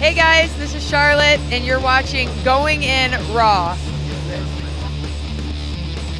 Hey guys, this is Charlotte, and you're watching Going In Raw.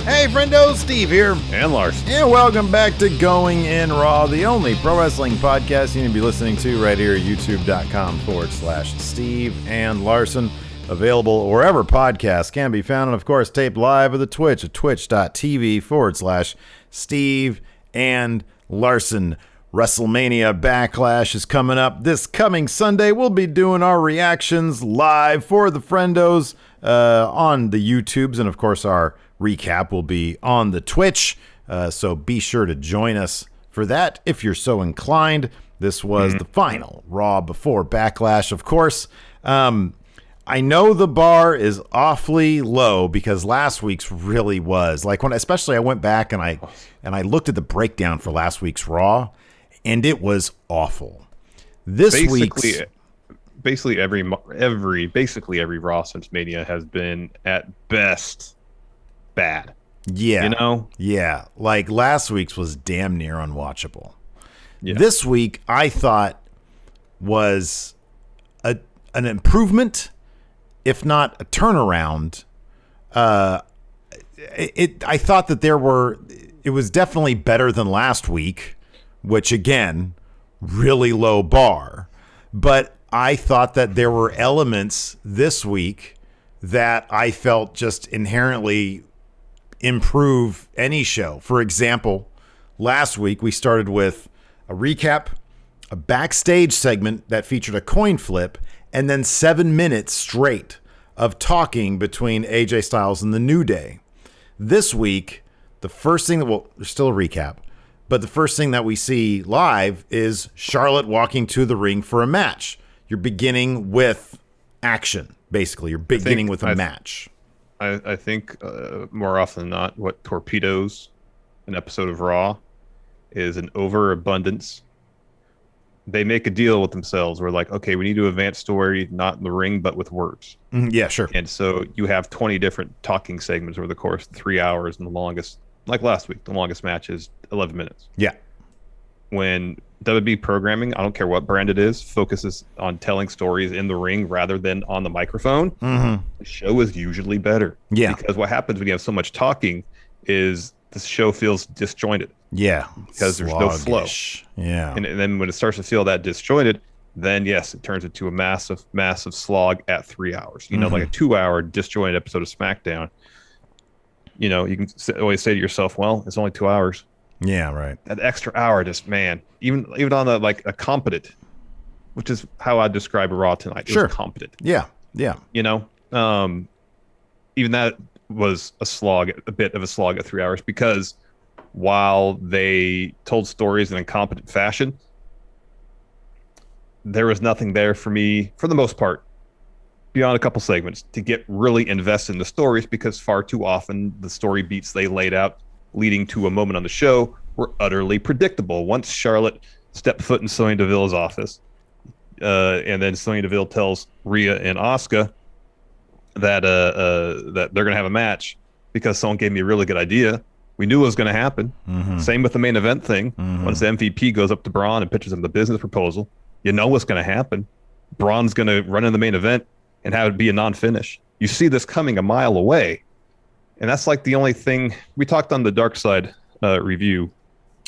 Hey, friendo, Steve here. And Larson. And welcome back to Going In Raw, the only pro wrestling podcast you need to be listening to right here at youtube.com/Steve and Larson. Available wherever podcasts can be found, and of course, taped live at the Twitch at twitch.tv/Steve and Larson. Wrestlemania Backlash is coming up this coming Sunday. We'll be doing our reactions live for the friendos on the YouTubes, and of course our recap will be on the Twitch, so be sure to join us for that if you're so inclined. This was the final Raw before Backlash, of course. I know the bar is awfully low because last week's really was like especially I went back and I looked at the breakdown for last week's Raw, and it was awful. Basically every Raw since Mania has been at best bad. Yeah, you know. Yeah, like last week's was damn near unwatchable. Yeah. This week I thought was an improvement, if not a turnaround. I thought that it was definitely better than last week, which again, really low bar. But I thought that there were elements this week that I felt just inherently improve any show. For example, last week we started with a recap, a backstage segment that featured a coin flip, and then 7 minutes straight of talking between AJ Styles and the New Day. This week, the first thing there's still a recap, but the first thing that we see live is Charlotte walking to the ring for a match. You're beginning with action, basically. You're beginning with a match. I think more often than not, what torpedoes an episode of Raw is an overabundance. They make a deal with themselves where, like, okay, we need to advance story, not in the ring, but with words. Yeah, sure. And so you have 20 different talking segments over the course of 3 hours, and the longest, like last week, the longest match is 11 minutes. Yeah. When WWE programming, I don't care what brand it is, focuses on telling stories in the ring rather than on the microphone, the show is usually better. Yeah. Because what happens when you have so much talking is the show feels disjointed. Yeah. Because there's no flow. Yeah. And then when it starts to feel that disjointed, then yes, it turns into a massive, massive slog at 3 hours. You know, like a 2-hour disjointed episode of SmackDown. You know, you can always say to yourself, well, it's only 2 hours. Yeah, right. That extra hour just, man, even on a competent, which is how I describe a Raw tonight. It was competent. Yeah, yeah. You know, even that was a bit of a slog at 3 hours, because while they told stories in a competent fashion, there was nothing there for me, for the most part, beyond a couple segments, to get really invested in the stories, because far too often the story beats they laid out leading to a moment on the show were utterly predictable. Once Charlotte stepped foot in Sonya Deville's office, and then Sonya Deville tells Rhea and Asuka that they're going to have a match because someone gave me a really good idea. We knew it was going to happen. Same with the main event thing. Once the MVP goes up to Braun and pitches him the business proposal, you know what's going to happen. Braun's going to run in the main event and have it be a non-finish. You see this coming a mile away. And that's like the only thing we talked on the Dark Side review.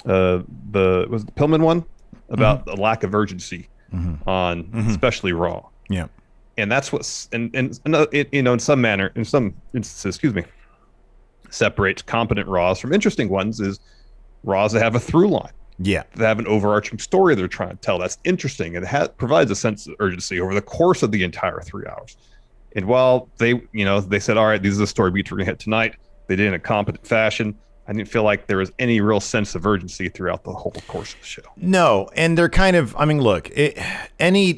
Was the Pillman one about the lack of urgency on especially Raw. Yeah. And that's what's in some instances, separates competent Raws from interesting ones is Raws that have a through line. Yeah. They have an overarching story they're trying to tell. That's interesting. And it provides a sense of urgency over the course of the entire 3 hours. And while they said, all right, these are the story beats we're going to hit tonight, they did it in a competent fashion. I didn't feel like there was any real sense of urgency throughout the whole course of the show. No, and they're kind of, I mean, look, any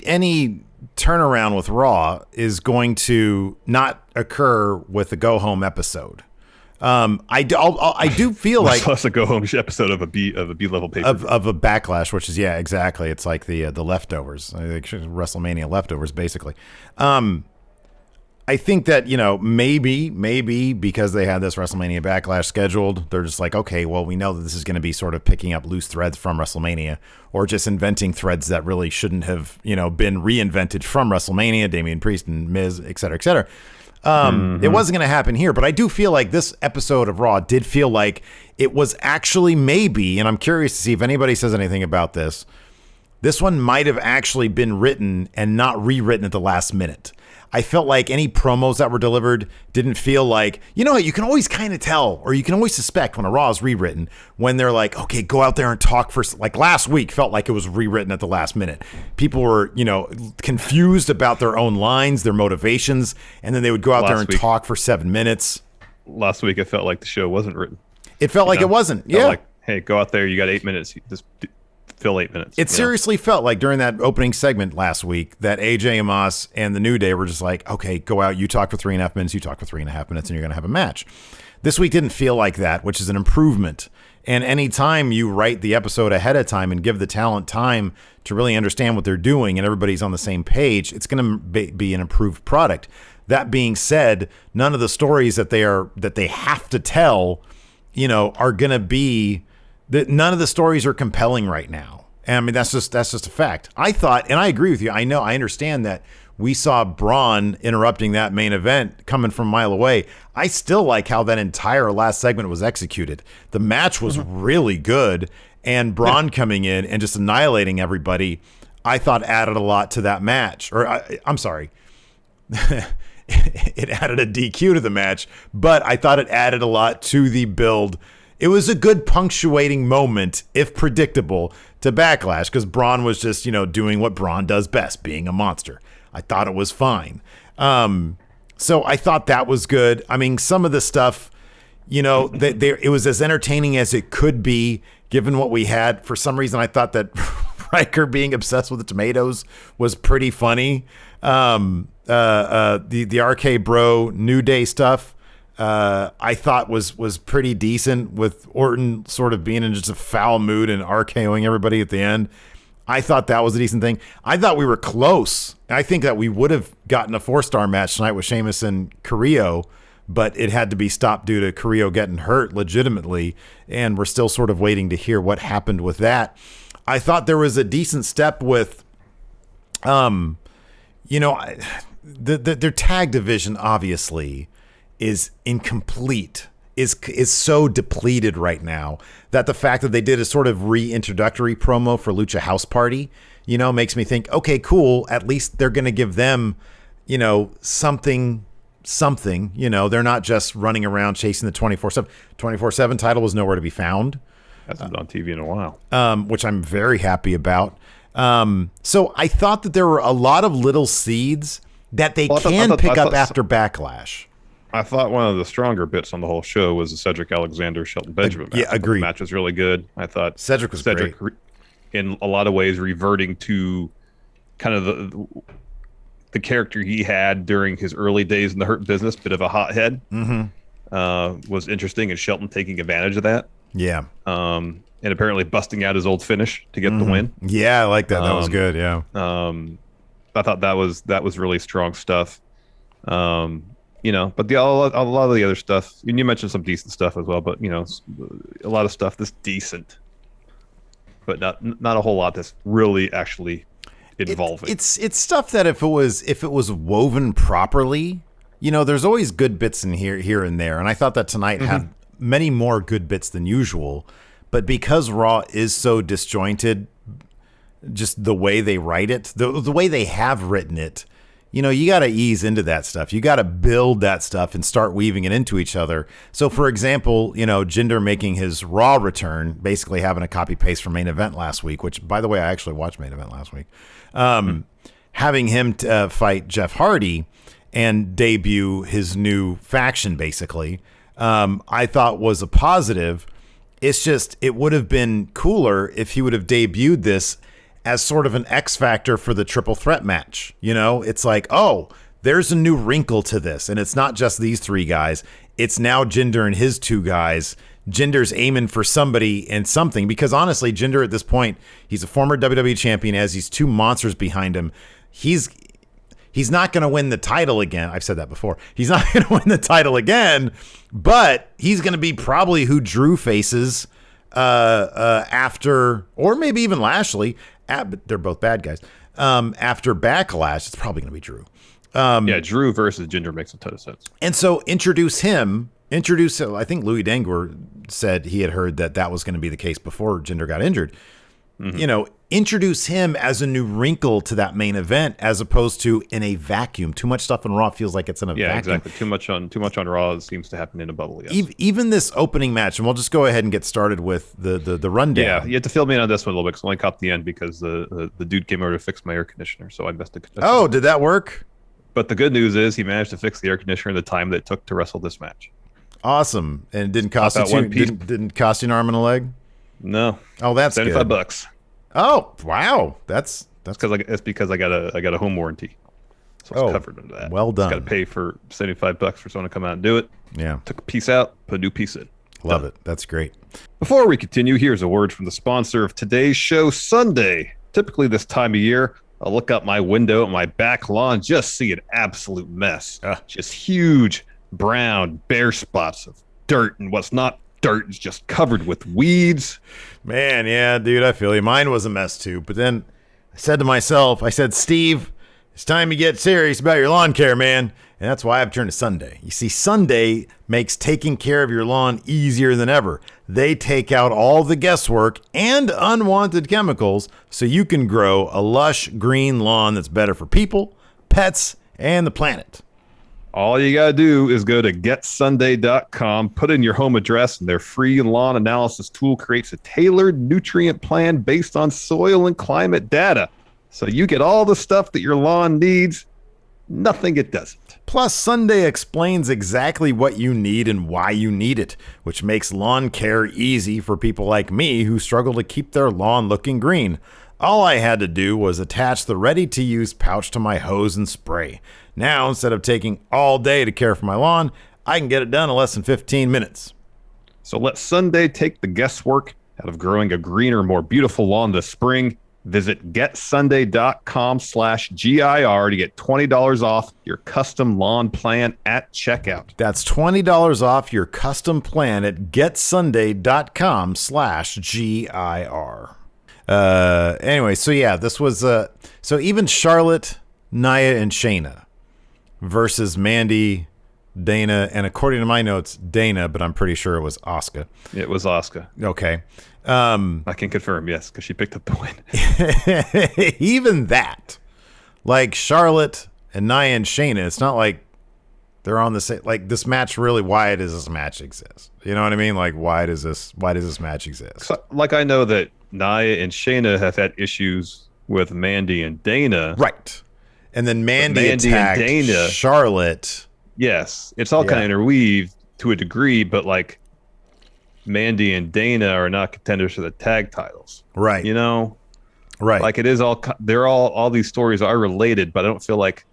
turnaround with Raw is going to not occur with a go-home episode. I do feel like plus a go home episode of a B level paper of a Backlash, which is exactly. It's like the leftovers, WrestleMania leftovers, basically. I think that, maybe because they had this WrestleMania Backlash scheduled, they're just like, okay, well, we know that this is going to be sort of picking up loose threads from WrestleMania, or just inventing threads that really shouldn't have, been reinvented from WrestleMania, Damian Priest and Miz, et cetera, et cetera. It wasn't going to happen here, but I do feel like this episode of Raw did feel like it was actually maybe, and I'm curious to see if anybody says anything about this, this one might have actually been written and not rewritten at the last minute. I felt like any promos that were delivered didn't feel like, you can always kind of tell, or you can always suspect when a Raw is rewritten, when they're like, okay, go out there and talk for, like last week felt like it was rewritten at the last minute. People were, confused about their own lines, their motivations, and then they would go out there and talk for 7 minutes. Last week, it felt like the show wasn't written. It felt like it wasn't. Yeah. Like, hey, go out there. You got 8 minutes. Just fill 8 minutes. It seriously felt like during that opening segment last week that AJ Omos and the New Day were just like, okay, go out, you talk for 3.5 minutes, you talk for 3.5 minutes, and you're going to have a match. This week didn't feel like that, which is an improvement. And anytime you write the episode ahead of time and give the talent time to really understand what they're doing and everybody's on the same page, it's going to be an improved product. That being said, none of the stories that they have to tell, are going to be that. None of the stories are compelling right now. And I mean, that's just a fact. I thought, and I agree with you. I understand that we saw Braun interrupting that main event coming from a mile away. I still like how that entire last segment was executed. The match was really good, and Braun coming in and just annihilating everybody, I thought added a lot to that match. Or I'm sorry. It added a DQ to the match, but I thought it added a lot to the build. It was a good punctuating moment, if predictable, to Backlash, because Braun was just, doing what Braun does best, being a monster. I thought it was fine. So I thought that was good. I mean, some of the stuff, it was as entertaining as it could be, given what we had. For some reason, I thought that Ryker being obsessed with the tomatoes was pretty funny. The RKBro New Day stuff, I thought was pretty decent, with Orton sort of being in just a foul mood and RKOing everybody at the end. I thought that was a decent thing. I thought we were close. I think that we would have gotten a 4-star match tonight with Sheamus and Carillo, but it had to be stopped due to Carillo getting hurt legitimately, and we're still sort of waiting to hear what happened with that. I thought there was a decent step with, their tag division obviously is incomplete, is so depleted right now, that the fact that they did a sort of reintroductory promo for Lucha House Party, makes me think, okay, cool. At least they're going to give them, something, they're not just running around chasing the 24/7. 24/7 title was nowhere to be found. Hasn't been on TV in a while. Which I'm very happy about. So I thought that there were a lot of little seeds that they can pick up after Backlash. I thought one of the stronger bits on the whole show was the Cedric Alexander Shelton Benjamin match. Yeah, agreed. The match was really good. I thought Cedric was great. In a lot of ways, reverting to kind of the character he had during his early days in the Hurt Business, bit of a hothead, was interesting, and Shelton taking advantage of that. Yeah. And apparently busting out his old finish to get the win. Yeah, I like that. That was good. Yeah. I thought that was really strong stuff. But a lot of the other stuff, and you mentioned some decent stuff as well, but a lot of stuff that's decent, but not a whole lot that's really actually involving. It's stuff that if it was woven properly, there's always good bits in here and there, and I thought that tonight had many more good bits than usual, but because Raw is so disjointed, just the way they write it, the way they have written it. You got to ease into that stuff. You got to build that stuff and start weaving it into each other. So, for example, Jinder making his Raw return, basically having a copy paste from Main Event last week, which, by the way, I actually watched Main Event last week. Having him fight Jeff Hardy and debut his new faction, basically, I thought was a positive. It's just, it would have been cooler if he would have debuted this as sort of an X factor for the triple threat match. It's like, oh, there's a new wrinkle to this. And it's not just these three guys. It's now Jinder and his two guys. Jinder's aiming for somebody and something, because honestly, Jinder at this point, he's a former WWE champion, has these two monsters behind him. He's He's not going to win the title again. I've said that before. He's not going to win the title again, but he's going to be probably who Drew faces after, or maybe even Lashley. But they're both bad guys. After Backlash, it's probably going to be Drew. Drew versus Jinder makes a ton of sense. And so introduce him. I think Louis Dangoor said he had heard that was going to be the case before Jinder got injured. Mm-hmm. Introduce him as a new wrinkle to that main event, as opposed to in a vacuum. Too much stuff in Raw feels like it's in a vacuum. Yeah, exactly. Too much on Raw seems to happen in a bubble. Yes. Even this opening match, and we'll just go ahead and get started with the rundown. Yeah, you have to fill me in on this one a little bit because I only caught the end because the dude came over to fix my air conditioner, so I missed it. Oh, did that work? But the good news is he managed to fix the air conditioner in the time that it took to wrestle this match. Awesome, and it didn't cost you didn't cost you an arm and a leg. No. Oh, that's $75. Oh, wow. That's because I got a home warranty. So it's covered under that. Well done. Got to pay for $75 for someone to come out and do it. Yeah. Took a piece out, put a new piece in. Love it. That's great. Before we continue, here's a word from the sponsor of today's show, Sunday. Typically this time of year, I'll look out my window at my back lawn, just see an absolute mess. Just huge brown bare spots of dirt, and what's not dirt is just covered with weeds. Man, yeah, dude, I feel you. Mine was a mess too. But then I said to myself, Steve, it's time to get serious about your lawn care, man. And that's why I've turned to Sunday. You see, Sunday makes taking care of your lawn easier than ever. They take out all the guesswork and unwanted chemicals so you can grow a lush green lawn that's better for people, pets, and the planet. All you got to do is go to getsunday.com, put in your home address, and their free lawn analysis tool creates a tailored nutrient plan based on soil and climate data. So you get all the stuff that your lawn needs, nothing it doesn't. Plus, Sunday explains exactly what you need and why you need it, which makes lawn care easy for people like me who struggle to keep their lawn looking green. All I had to do was attach the ready-to-use pouch to my hose and spray. Now, instead of taking all day to care for my lawn, I can get it done in less than 15 minutes. So let Sunday take the guesswork out of growing a greener, more beautiful lawn this spring. Visit getsunday.com/GIR to get $20 off your custom lawn plan at checkout. That's $20 off your custom plan at getsunday.com/GIR. Anyway, so yeah, this was so even Charlotte, Nia, and Shayna versus Mandy, Dana, and according to my notes, Dana, but I'm pretty sure it was Asuka. It was Asuka. Okay. I can confirm, yes, because she picked up the win. Even that, like Charlotte and Nia and Shayna, it's not like they're on the same. Like this match, really, why does this match exist? You know what I mean? Like why does this match exist? So, like I know that Nia and Shayna have had issues with Mandy and Dana, right? And then Mandy attacked and Dana, Charlotte. Yes, it's all kind of interweaved to a degree, but like Mandy and Dana are not contenders for the tag titles, right? You know, right? Like it is all these stories are related, but I don't feel like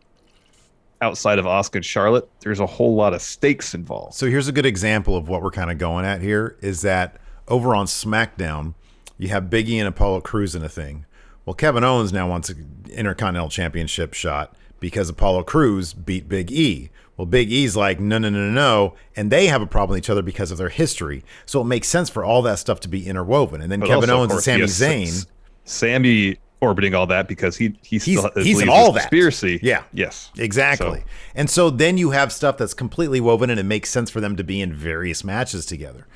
outside of Asuka and Charlotte, there's a whole lot of stakes involved. So here's a good example of what we're kind of going at here is that over on SmackDown, you have Big E and Apollo Crews in a thing. Well, Kevin Owens now wants an Intercontinental Championship shot because Apollo Crews beat Big E. Well, Big E's like, no. And they have a problem with each other because of their history. So it makes sense for all that stuff to be interwoven. And then but Kevin Owens and Sami Zayn. Sami orbiting all that because he's in all that. Conspiracy. Yeah. Yes. Exactly. So. And so then you have stuff that's completely woven and it makes sense for them to be in various matches together.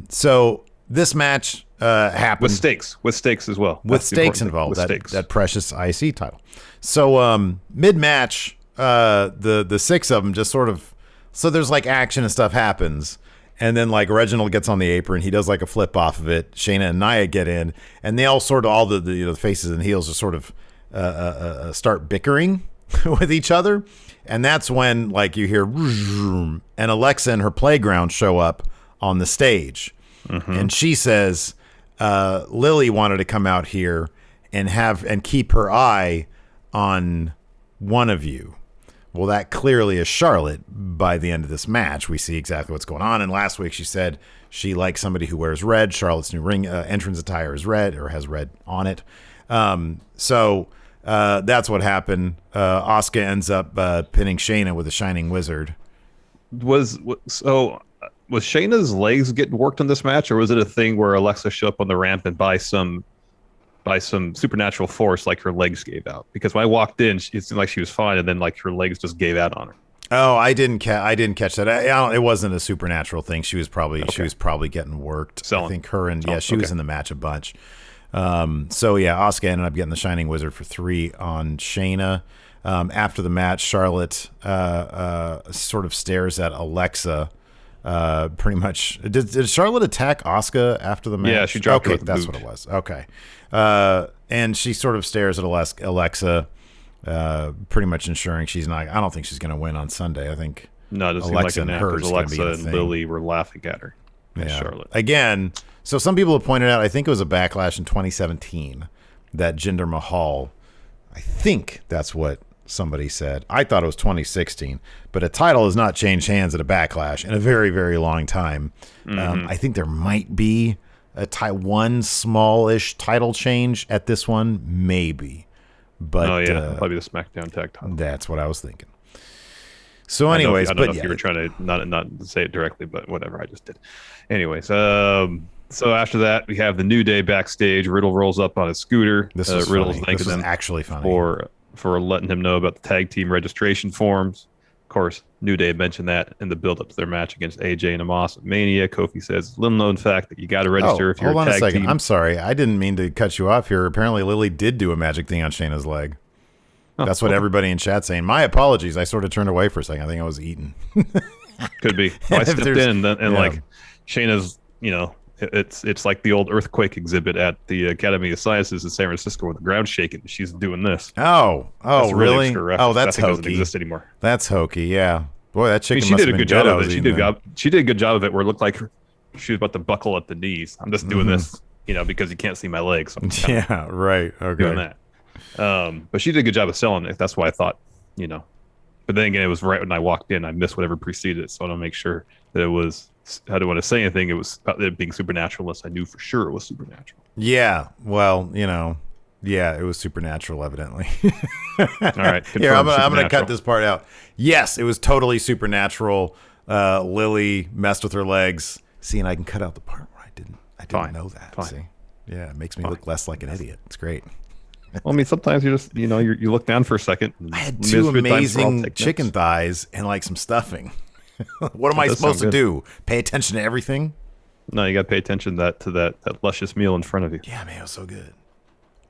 So this match happened. With stakes as well. With stakes involved. That precious IC title. So mid-match, the six of them just sort of, so there's like action and stuff happens, and then like Reginald gets on the apron, he does like a flip off of it, Shayna and Nia get in, and they all sort of, all the faces and heels just sort of start bickering with each other, and that's when like you hear and Alexa and her playground show up on the stage, and she says Lily wanted to come out here and keep her eye on one of you. Well, that clearly is Charlotte. By the end of this match, we see exactly what's going on. And last week she said she likes somebody who wears red. Charlotte's new ring entrance attire is red or has red on it. So that's what happened. Asuka ends up pinning Shayna with a Shining Wizard. Was Shayna's legs getting worked on this match, or was it a thing where Alexa showed up on the ramp and by some supernatural force, like her legs gave out? Because when I walked in, it seemed like she was fine, and then like her legs just gave out on her. Oh, I didn't catch that. It wasn't a supernatural thing. She was probably getting worked. I think her and she was in the match a bunch. So yeah, Asuka ended up getting the Shining Wizard for 3 on Shayna. After the match, Charlotte sort of stares at Alexa. Pretty much. Did Charlotte attack Asuka after the match? Yeah, she dropped her with the that's boot. what it was. Okay. And she sort of stares at Alexa, pretty much ensuring she's not. I don't think she's going to win on Sunday. I think no, it doesn't Alexa seem like and it her is Alexa gonna be and the Lily were laughing at her. Yeah. Charlotte. Again, so some people have pointed out, I think it was a Backlash in 2017 that Jinder Mahal, I think that's what somebody said. I thought it was 2016, but a title has not changed hands at a Backlash in a very, very long time. I think there might be one smallish title change at this one, maybe. But probably the SmackDown tag title. That's what I was thinking. So anyways, I don't know if you were trying to not say it directly, but whatever, I just did. Anyways, so after that, we have the New Day backstage. Riddle rolls up on a scooter. This was Riddle's funny. thanking This was them actually funny. for letting him know about the tag team registration forms. Of course, New Day mentioned that in the build-up to their match against AJ and Omos at Mania. Kofi says, little known fact that you got to register if you're hold a on tag a second. team. I'm sorry. I didn't mean to cut you off here. Apparently, Lily did do a magic thing on Shayna's leg. That's what everybody in chat saying. My apologies. I sort of turned away for a second. I think I was eating. Could be. I stepped in and like Shayna's, it's like the old earthquake exhibit at the Academy of Sciences in San Francisco with the ground shaking. She's doing this. Oh, That's really? Oh, that's hokey. Doesn't exist anymore. That's hokey. Yeah. Boy, that chicken she must did a have good been job of it. She did a good job of it where it looked like she was about to buckle at the knees. I'm just doing this, because you can't see my legs. So I'm yeah, right. Okay. doing that. But she did a good job of selling it. That's why I thought, But then again, it was right when I walked in. I missed whatever preceded it, so I want to make sure that it was. I didn't want to say anything. It was about it being supernatural, unless I knew for sure it was supernatural. Yeah. Well, it was supernatural, evidently. All right. Here, I'm going to cut this part out. Yes, it was totally supernatural. Lily messed with her legs. See, and I can cut out the part where I didn't know that. Fine. See? Yeah, it makes me look less like an idiot. It's great. Well, I mean, sometimes you just, you look down for a second. I had 2 amazing chicken thighs and like some stuffing. What am I supposed to do? Pay attention to everything? No, you got to pay attention to that luscious meal in front of you. Yeah, man, it was so good.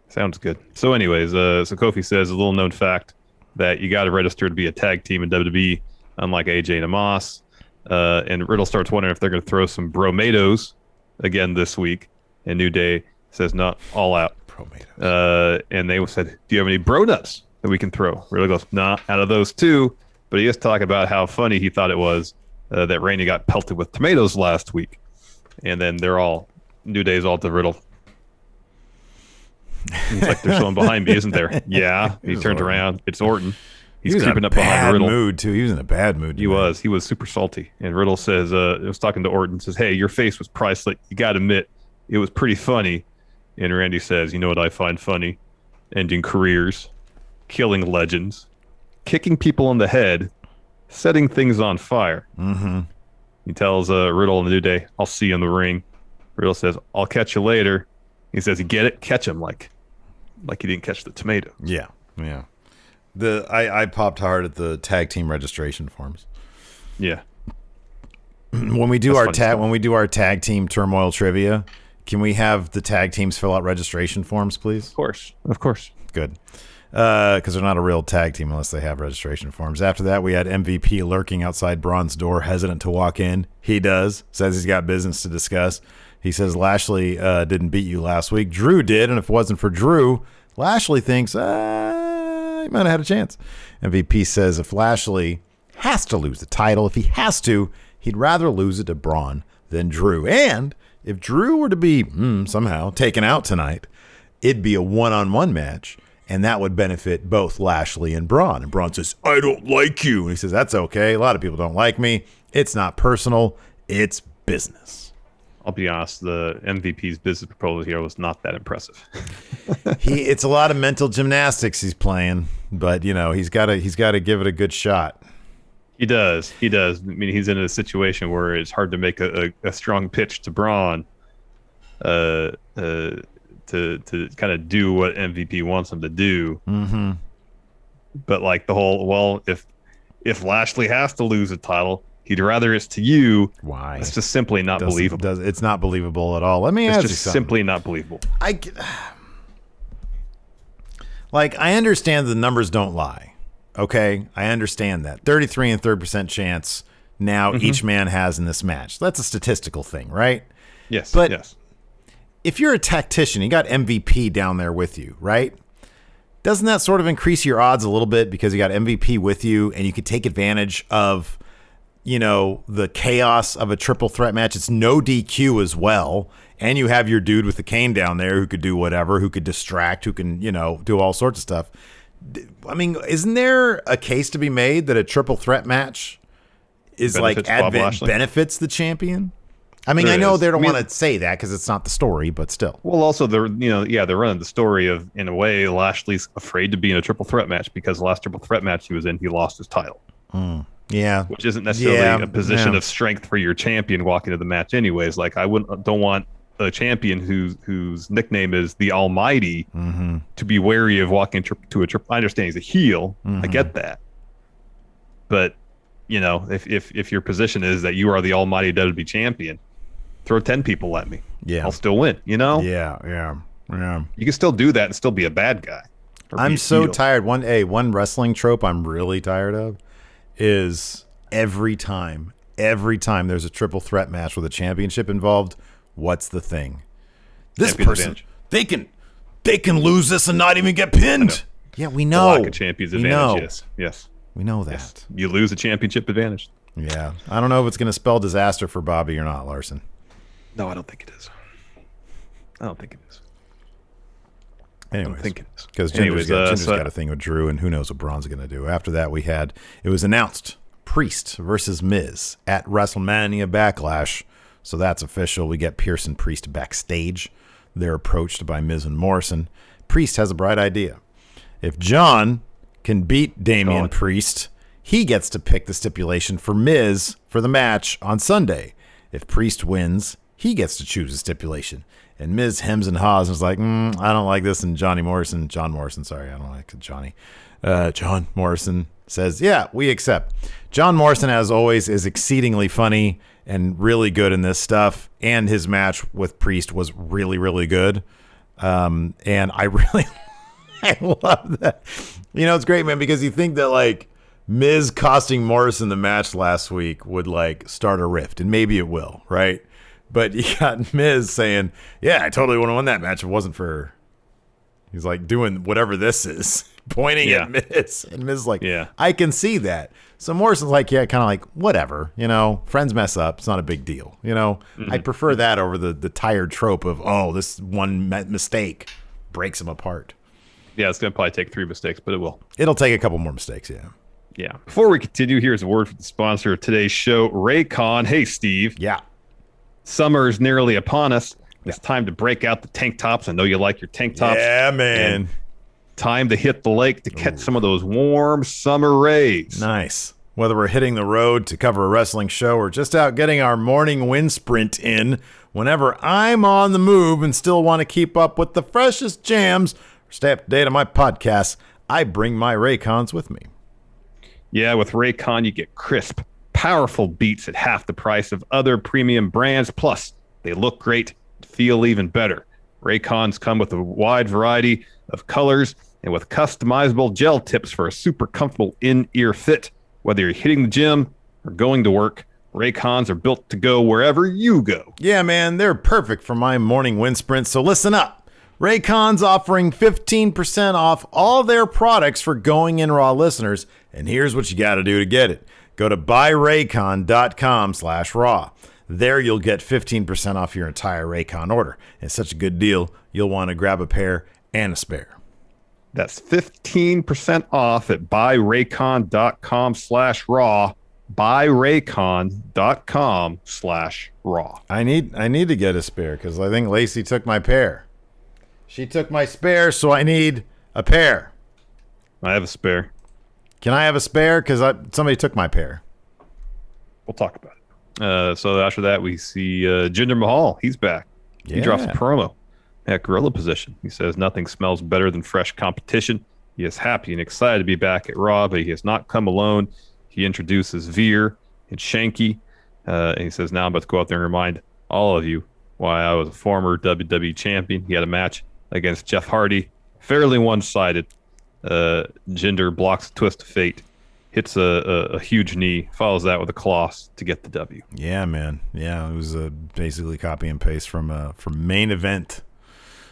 Sounds good. So anyways, so Kofi says a little known fact that you got to register to be a tag team in WWE, unlike AJ and Omos. And Riddle starts wondering if they're going to throw some bromados again this week. And New Day says, not all out. And they said, do you have any bro nuts that we can throw? Riddle goes, nah, out of those 2. But he is talking about how funny he thought it was that Randy got pelted with tomatoes last week. And then New Day's all to Riddle. It's like there's someone behind me, isn't there? Yeah. He turns around. It's Orton. He's creeping up behind Riddle. Mood too. He was in a bad mood. He was super salty. And Riddle says, I was talking to Orton, says, hey, your face was priceless. You got to admit, it was pretty funny. And Randy says, you know what I find funny? Ending careers, killing legends, kicking people in the head, setting things on fire. Mm-hmm. He tells Riddle in the New Day, I'll see you in the ring. Riddle says, I'll catch you later. He says, you get it? Catch him like he didn't catch the tomato. Yeah, yeah. I popped hard at the tag team registration forms. Yeah. When we do our tag team turmoil trivia, can we have the tag teams fill out registration forms, please? Of course. Good. Because they're not a real tag team unless they have registration forms. After that, we had MVP lurking outside Braun's door, hesitant to walk in. He does. Says he's got business to discuss. He says Lashley didn't beat you last week. Drew did, and if it wasn't for Drew, Lashley thinks he might have had a chance. MVP says if Lashley has to lose the title, if he has to, he'd rather lose it to Braun than Drew. And if Drew were to be somehow taken out tonight, it'd be a one-on-one match, and that would benefit both Lashley and Braun. And Braun says, I don't like you. And he says, that's okay. A lot of people don't like me. It's not personal. It's business. I'll be honest, the MVP's business proposal here was not that impressive. It's a lot of mental gymnastics he's playing, but he's got to give it a good shot. He does. I mean, he's in a situation where it's hard to make a strong pitch to Braun to kind of do what MVP wants him to do. Mm-hmm. But like the whole, if Lashley has to lose a title, he'd rather it's to you. Why? It's just simply not believable. It's not believable at all. Let me ask you something. It's just simply not believable. I understand the numbers don't lie. Okay, I understand that. 33 and 30% chance now each man has in this match. That's a statistical thing, right? Yes. But yes. If you're a tactician, you got MVP down there with you, right? Doesn't that sort of increase your odds a little bit because you got MVP with you and you could take advantage of, the chaos of a triple threat match? It's no DQ as well. And you have your dude with the cane down there who could do whatever, who could distract, who can, do all sorts of stuff. I mean, isn't there a case to be made that a triple threat match is benefits the champion? I mean, I know they don't want to say that because it's not the story, but still. Well, also they're running the story of, in a way, Lashley's afraid to be in a triple threat match because the last triple threat match he was in, he lost his title. Yeah, which isn't necessarily a position of strength for your champion walking into the match, anyways. Like I don't want a champion whose nickname is the Almighty to be wary of walking to a triple. I understand he's a heel. I get that, but if your position is that you are the Almighty WWE champion, throw 10 people at me. Yeah, I'll still win. Yeah. You can still do that and still be a bad guy. I'm so tired. One wrestling trope I'm really tired of is every time there's a triple threat match with a championship involved, what's the thing? This person, they can lose this and not even get pinned. Yeah, we know. The lack of champions advantage. Yes. We know that. Yes. You lose a championship advantage. Yeah. I don't know if it's going to spell disaster for Bobby or not, Larson. No, I don't think it is. Anyways, I don't think it is. Because Jinder's got a thing with Drew, and who knows what Braun's going to do. After that, it was announced Priest versus Miz at WrestleMania Backlash. So that's official. We get Pierce and Priest backstage. They're approached by Miz and Morrison. Priest has a bright idea. If John can beat Damian Priest, he gets to pick the stipulation for Miz for the match on Sunday. If Priest wins, he gets to choose a stipulation. And Miz hems and haws and is like, I don't like this. And John Morrison, I don't like Johnny. John Morrison says, yeah, we accept. John Morrison, as always, is exceedingly funny and really good in this stuff. And his match with Priest was really, really good. And I love that. It's great, man, because you think that, Miz costing Morrison the match last week would, start a rift. And maybe it will, right? But you got Miz saying, yeah, I totally would have won that match if it wasn't for her. He's doing whatever this is, pointing at Miz. And Miz is like, I can see that. So Morrison's kind of whatever, friends mess up. It's not a big deal. I prefer that over the tired trope of, this one mistake breaks them apart. Yeah, it's going to probably take 3 mistakes, but it will. It'll take a couple more mistakes, yeah. Yeah. Before we continue, here's a word from the sponsor of today's show, Raycon. Hey, Steve. Yeah. Summer is nearly upon us. It's time to break out the tank tops. I know you like your tank tops. Yeah, man. And time to hit the lake to catch some of those warm summer rays. Nice. Whether we're hitting the road to cover a wrestling show or just out getting our morning wind sprint in, whenever I'm on the move and still want to keep up with the freshest jams or stay up to date on my podcasts, I bring my Raycons with me. Yeah, with Raycon, you get crisp, powerful beats at half the price of other premium brands. Plus, they look great, feel even better. Raycons come with a wide variety of colors and with customizable gel tips for a super comfortable in-ear fit. Whether you're hitting the gym or going to work, Raycons are built to go wherever you go. Yeah, man, they're perfect for my morning wind sprint, so listen up. Raycon's offering 15% off all their products for Going In Raw listeners, and here's what you got to do to get it. Go to buyraycon.com/raw. There you'll get 15% off your entire Raycon order. It's such a good deal, you'll want to grab a pair and a spare. That's 15% off at buyraycon.com/raw. buyraycon.com/raw. I need to get a spare because I think Lacey took my pair. She took my spare, so I need a pair. I have a spare. Can I have a spare? Because somebody took my pair. We'll talk about it. So after that, we see Jinder Mahal. He's back. Yeah. He drops a promo at gorilla position. He says nothing smells better than fresh competition. He is happy and excited to be back at Raw, but he has not come alone. He introduces Veer and Shanky. And he says, now I'm about to go out there and remind all of you why I was a former WWE champion. He had a match against Jeff Hardy. Fairly one-sided. Jinder blocks a twist of fate. Hits a huge knee. Follows that with a cloth to get the W. Yeah, man. Yeah, it was basically copy and paste from main event.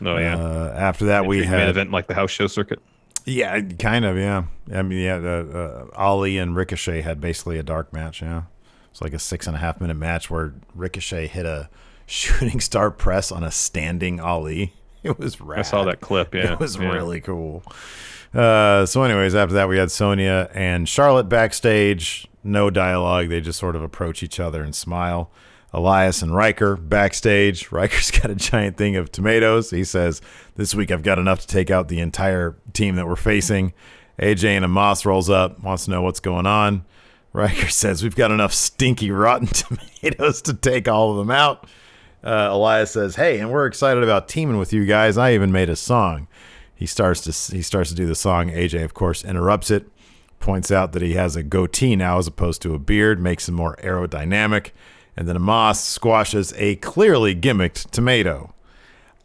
Oh, yeah. After that, we had... main event like the house show circuit? Yeah, kind of, yeah. I mean, yeah, Ali and Ricochet had basically a dark match, yeah. It's like a 6.5 minute match where Ricochet hit a shooting star press on a standing Ali. It was rad. I saw that clip, yeah. It was really cool. So anyways, after that, we had Sonya and Charlotte backstage. No dialogue. They just sort of approach each other and smile. Elias and Ryker backstage. Ryker's got a giant thing of tomatoes. He says, this week I've got enough to take out the entire team that we're facing. AJ and Omos rolls up, wants to know what's going on. Ryker says, we've got enough stinky, rotten tomatoes to take all of them out. Elias says, hey, and we're excited about teaming with you guys. I even made a song. He starts to do the song. AJ, of course, interrupts it, points out that he has a goatee now as opposed to a beard, makes him more aerodynamic. And then Omos squashes a clearly gimmicked tomato.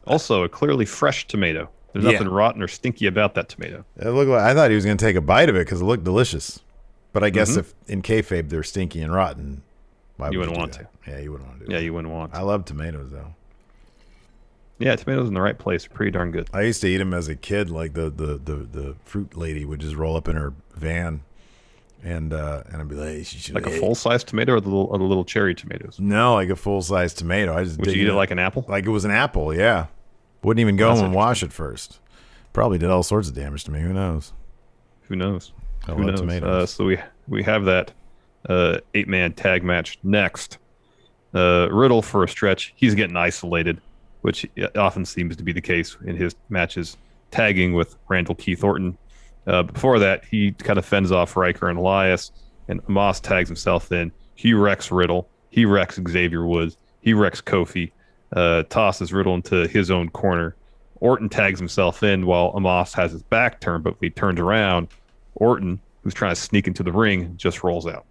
Also, a clearly fresh tomato. There's nothing rotten or stinky about that tomato. It looked like, I thought he was going to take a bite of it because it looked delicious. But I guess if in kayfabe they're stinky and rotten, why you would wouldn't want to? to. Yeah, you wouldn't want to do Yeah, it. you wouldn't want to. I love tomatoes, though. Yeah, tomatoes in the right place are pretty darn good. I used to eat them as a kid. Like the fruit lady would just roll up in her van, and I'd be like, she should like a full size tomato or the little cherry tomatoes. No, like a full size tomato. I just would you eat it like an apple? Like it was an apple. Yeah, wouldn't even go home and wash it first. Probably did all sorts of damage to me. Who knows? Who knows? I love tomatoes. So we have that 8-man tag match next. Riddle for a stretch. He's getting isolated, which often seems to be the case in his matches, tagging with Randall Keith Orton. Before that, he kind of fends off Ryker and Elias, and Omos tags himself in. He wrecks Riddle. He wrecks Xavier Woods. He wrecks Kofi. Tosses Riddle into his own corner. Orton tags himself in while Omos has his back turned, but when he turns around, Orton, who's trying to sneak into the ring, just rolls out.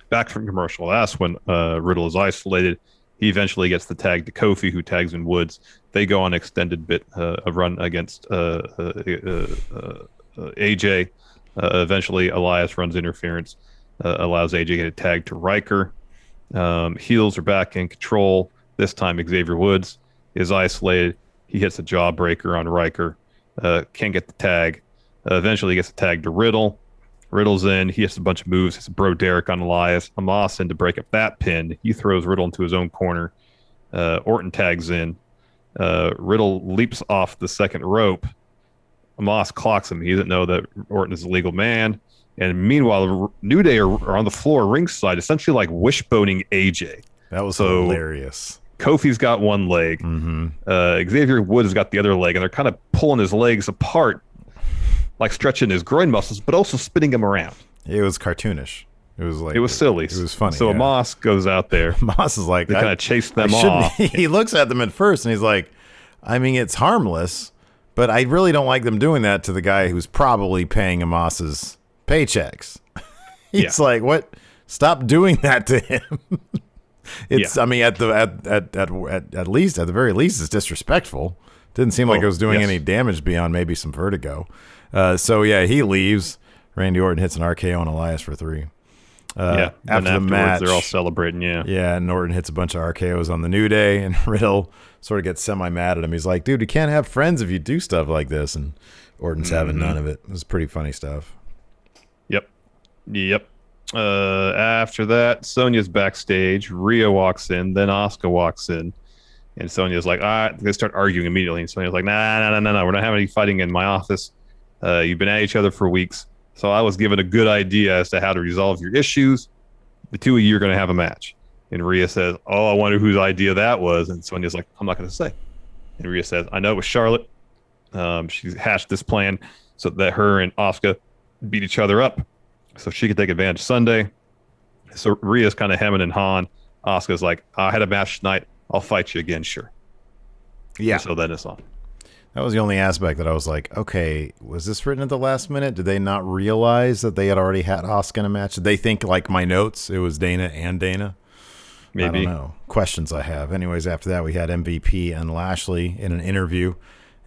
Back from commercial. That's when Riddle is isolated. He eventually gets the tag to Kofi, who tags in Woods. They go on an extended bit of run against AJ. Eventually, Elias runs interference, allows AJ to get a tag to Ryker. Heels are back in control. This time, Xavier Woods is isolated. He hits a jawbreaker on Ryker. Can't get the tag. Eventually, he gets the tag to Riddle. Riddle's in. He hits a bunch of moves. Hits a Bro Derek on Elias. Omos in to break up that pin. He throws Riddle into his own corner. Orton tags in. Riddle leaps off the second rope. Omos clocks him. He doesn't know that Orton is a legal man. And meanwhile, New Day are on the floor ringside, essentially like wishboning AJ. That was hilarious. Kofi's got one leg. Xavier Woods has got the other leg, and they're kind of pulling his legs apart, like stretching his groin muscles, but also spinning him around. It was cartoonish. It was silly. It was funny. So Omos goes out there. Omos is like, they kind of chase them off. He looks at them at first, and he's like, I mean, it's harmless, but I really don't like them doing that to the guy who's probably paying Omos's paychecks. He's like, what? Stop doing that to him. I mean, at least, at the very least, it's disrespectful. Didn't seem like it was doing any damage beyond maybe some vertigo. So yeah, he leaves. Randy Orton hits an RKO on Elias for 3. After the match, they're all celebrating. Yeah, and Orton hits a bunch of RKOs on the New Day, and Riddle sort of gets semi-mad at him. He's like, dude, you can't have friends if you do stuff like this. And Orton's having none of it. It was pretty funny stuff. Yep. After that, Sonya's backstage. Rhea walks in, then Asuka walks in, and Sonya's like, they start arguing immediately. And Sonya's like, no, we're not having any fighting in my office. You've been at each other for weeks, so I was given a good idea as to how to resolve your issues. the two of you are going to have a match. And Rhea says, oh, I wonder whose idea that was. And Sonya's like, I'm not going to say. And Rhea says, I know it was Charlotte. She hashed this plan so that her and Asuka beat each other up so she could take advantage Sunday. So Rhea's kind of hemming and hawing. Asuka's like, I had a match tonight. I'll fight you again, sure. Yeah. And so then it's on. That was the only aspect that I was like, okay, was this written at the last minute? Did they not realize that they had already had Asuka in a match? Did they think, like my notes, it was Dana and Dana? Maybe. I don't know. Questions I have. Anyways, after that, we had MVP and Lashley in an interview.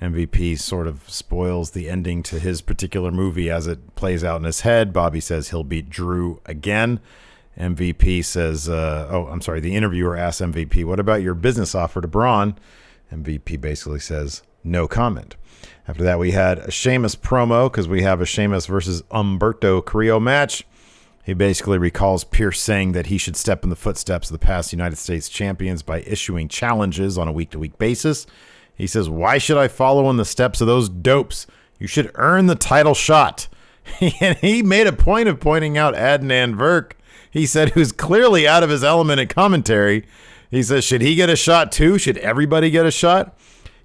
MVP sort of spoils the ending to his particular movie as it plays out in his head. Bobby says he'll beat Drew again. MVP says, the interviewer asks MVP, what about your business offer to Braun? MVP basically says, no comment. After that, we had a Sheamus promo because we have a Sheamus versus Humberto Carrillo match. He basically recalls Pierce saying that he should step in the footsteps of the past United States champions by issuing challenges on a week-to-week basis. He says, why should I follow in the steps of those dopes? You should earn the title shot. And he made a point of pointing out Adnan Virk. He said he was clearly out of his element in commentary. He says, should he get a shot too? Should everybody get a shot?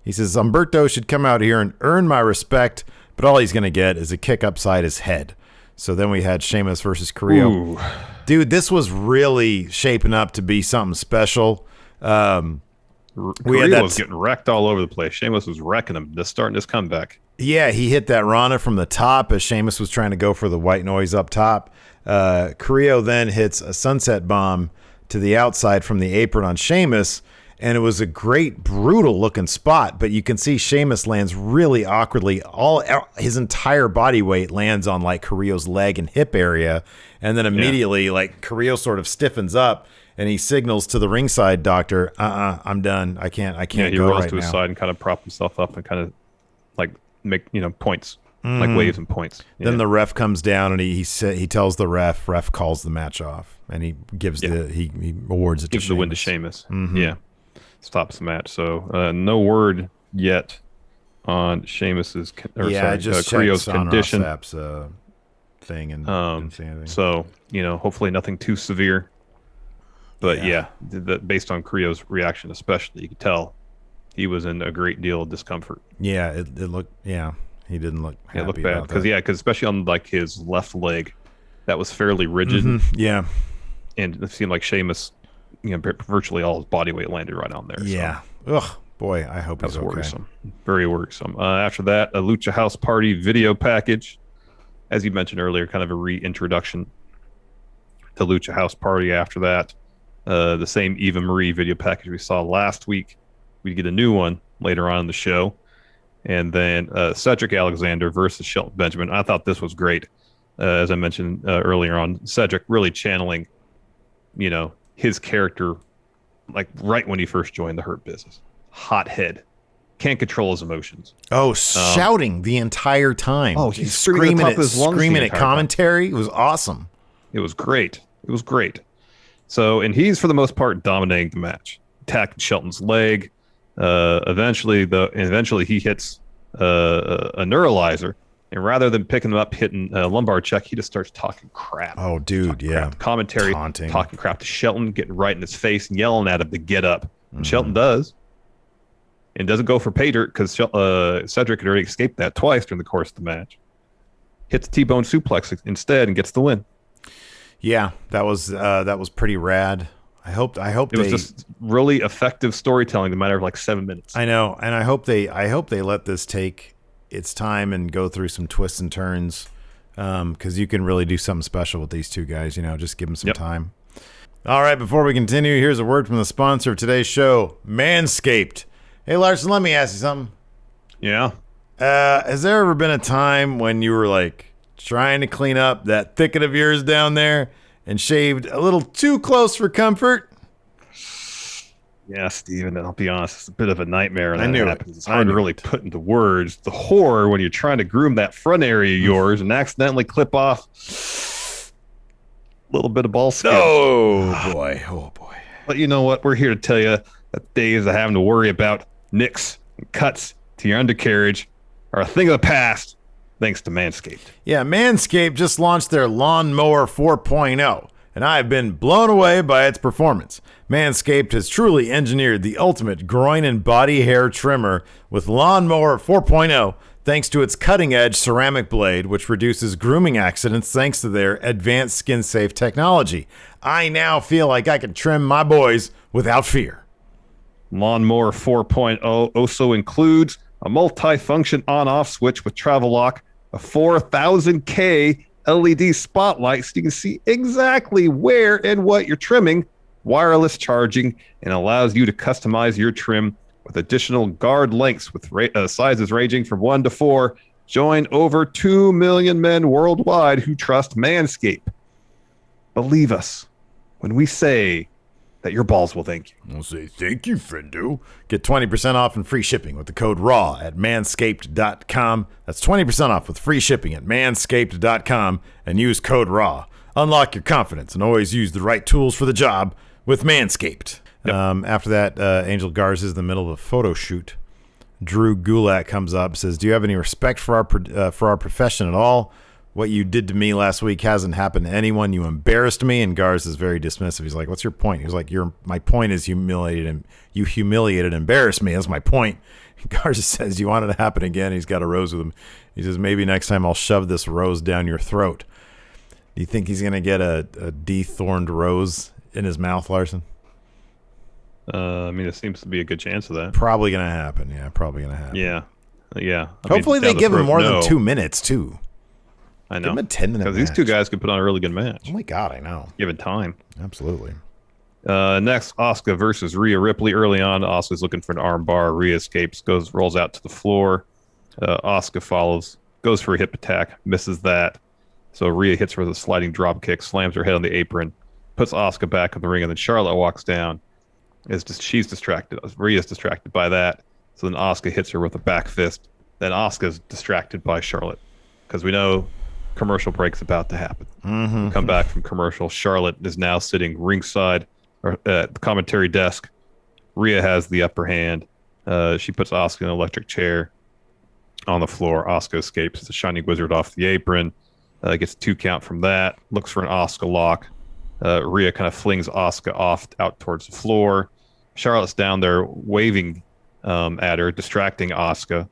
He says, Humberto should come out here and earn my respect, but all he's going to get is a kick upside his head. So then we had Sheamus versus Carrillo. Ooh. Dude, this was really shaping up to be something special. Carrillo was getting wrecked all over the place. Sheamus was wrecking him, just starting his comeback. Yeah, he hit that Rana from the top as Sheamus was trying to go for the white noise up top. Carrillo then hits a sunset bomb to the outside from the apron on Sheamus, and it was a great, brutal-looking spot, but you can see Sheamus lands really awkwardly. His entire body weight lands on, like, Carrillo's leg and hip area, and then immediately, like, Carrillo sort of stiffens up, and he signals to the ringside doctor, I'm done. I can't he go rolls right to his now. side and kind of prop himself up and kind of, like, make, points, like waves and points. Then the ref comes down, and he tells the ref calls the match off, and he gives he awards it to Sheamus. Gives the win to Sheamus. Mm-hmm. Yeah. Stops the match. So no word yet on Sheamus's I just Carrillo's checked condition. App's thing and didn't see anything. So hopefully nothing too severe. But based on Carrillo's reaction, especially, you could tell he was in a great deal of discomfort. Yeah, it looked. Yeah, he didn't look. It looked happy bad about that. because especially on like his left leg, that was fairly rigid. Mm-hmm. Yeah, and it seemed like Sheamus, virtually all his body weight landed right on there. Yeah. So. Ugh, boy, I hope That's he's okay. worrisome. Very worrisome. After that, a Lucha House Party video package. As you mentioned earlier, kind of a reintroduction to Lucha House Party after that. The same Eva Marie video package we saw last week. We get a new one later on in the show. And then Cedric Alexander versus Shelton Benjamin. I thought this was great. As I mentioned earlier on, Cedric really channeling, his character like right when he first joined the Hurt Business. Hothead. Can't control his emotions. Oh, shouting the entire time. Oh, he's screaming at commentary. It was awesome. It was great. So, and he's for the most part dominating the match, attacking Shelton's leg. Eventually he hits a neuralizer, and rather than picking him up, hitting a lumbar check, he just starts talking crap. Oh, dude, Crap. Commentary, taunting, talking crap to Shelton, getting right in his face and yelling at him to get up. And Shelton does. And doesn't go for pay dirt because Cedric had already escaped that twice during the course of the match. Hits T-bone suplex instead and gets the win. Yeah, that was pretty rad. I hope it was just really effective storytelling in a matter of like 7 minutes. I know, and I hope they let this take its time and go through some twists and turns, because you can really do something special with these two guys. Just give them some time. All right, before we continue, here's a word from the sponsor of today's show, Manscaped. Hey, Larson, let me ask you something. Yeah. Has there ever been a time when you were like trying to clean up that thicket of yours down there and shaved a little too close for comfort? Yeah, Steven, I'll be honest, it's a bit of a nightmare when that happens. It's hard to really put into words the horror when you're trying to groom that front area of yours and accidentally clip off a little bit of ball skin. Oh, boy. But you know what? We're here to tell you that days of having to worry about nicks and cuts to your undercarriage are a thing of the past, thanks to Manscaped. Yeah, Manscaped just launched their Lawnmower 4.0. and I have been blown away by its performance. Manscaped has truly engineered the ultimate groin and body hair trimmer with Lawnmower 4.0, thanks to its cutting-edge ceramic blade, which reduces grooming accidents thanks to their advanced skin-safe technology. I now feel like I can trim my boys without fear. Lawnmower 4.0 also includes a multi-function on-off switch with travel lock, a 4000K LED spotlight so you can see exactly where and what you're trimming, wireless charging, and allows you to customize your trim with additional guard lengths with sizes ranging from 1 to 4. Join over 2 million men worldwide who trust Manscaped. Believe us when we say that your balls will thank you. I'll say thank you, friendo. Get 20% off and free shipping with the code RAW at manscaped.com. That's 20% off with free shipping at manscaped.com and use code RAW. Unlock your confidence and always use the right tools for the job with Manscaped. Yep. After that, Angel Garza is in the middle of a photo shoot. Drew Gulak comes up, says, "Do you have any respect for our profession at all? What you did to me last week hasn't happened to anyone. You embarrassed me." And Garza is very dismissive. He's like, "What's your point?" He was like, "My point is you humiliated and embarrassed me. That's my point." Garza says, "You want it to happen again?" He's got a rose with him. He says, "Maybe next time I'll shove this rose down your throat." Do you think he's going to get a dethorned rose in his mouth, Larson? I mean, it seems to be a good chance of that. Probably going to happen. Yeah, probably going to happen. Yeah. Hopefully they give him more than 2 minutes, too. I know. Give him a 10-minute match. Because these two guys could put on a really good match. Oh, my God, I know. Given time. Absolutely. Next, Asuka versus Rhea Ripley. Early on, Asuka's looking for an arm bar. Rhea escapes, rolls out to the floor. Asuka follows, goes for a hip attack, misses that. So Rhea hits her with a sliding drop kick, slams her head on the apron, puts Asuka back in the ring, and then Charlotte walks down. She's distracted. Rhea's distracted by that. So then Asuka hits her with a back fist. Then Asuka's distracted by Charlotte. Because we know commercial break's about to happen. Mm-hmm. Come back from commercial. Charlotte is now sitting ringside at the commentary desk. Rhea has the upper hand. She puts Asuka in an electric chair on the floor. Asuka escapes as a shining wizard off the apron. Gets a 2 count from that. Looks for an Asuka lock. Rhea kind of flings Asuka off out towards the floor. Charlotte's down there waving at her, distracting Asuka.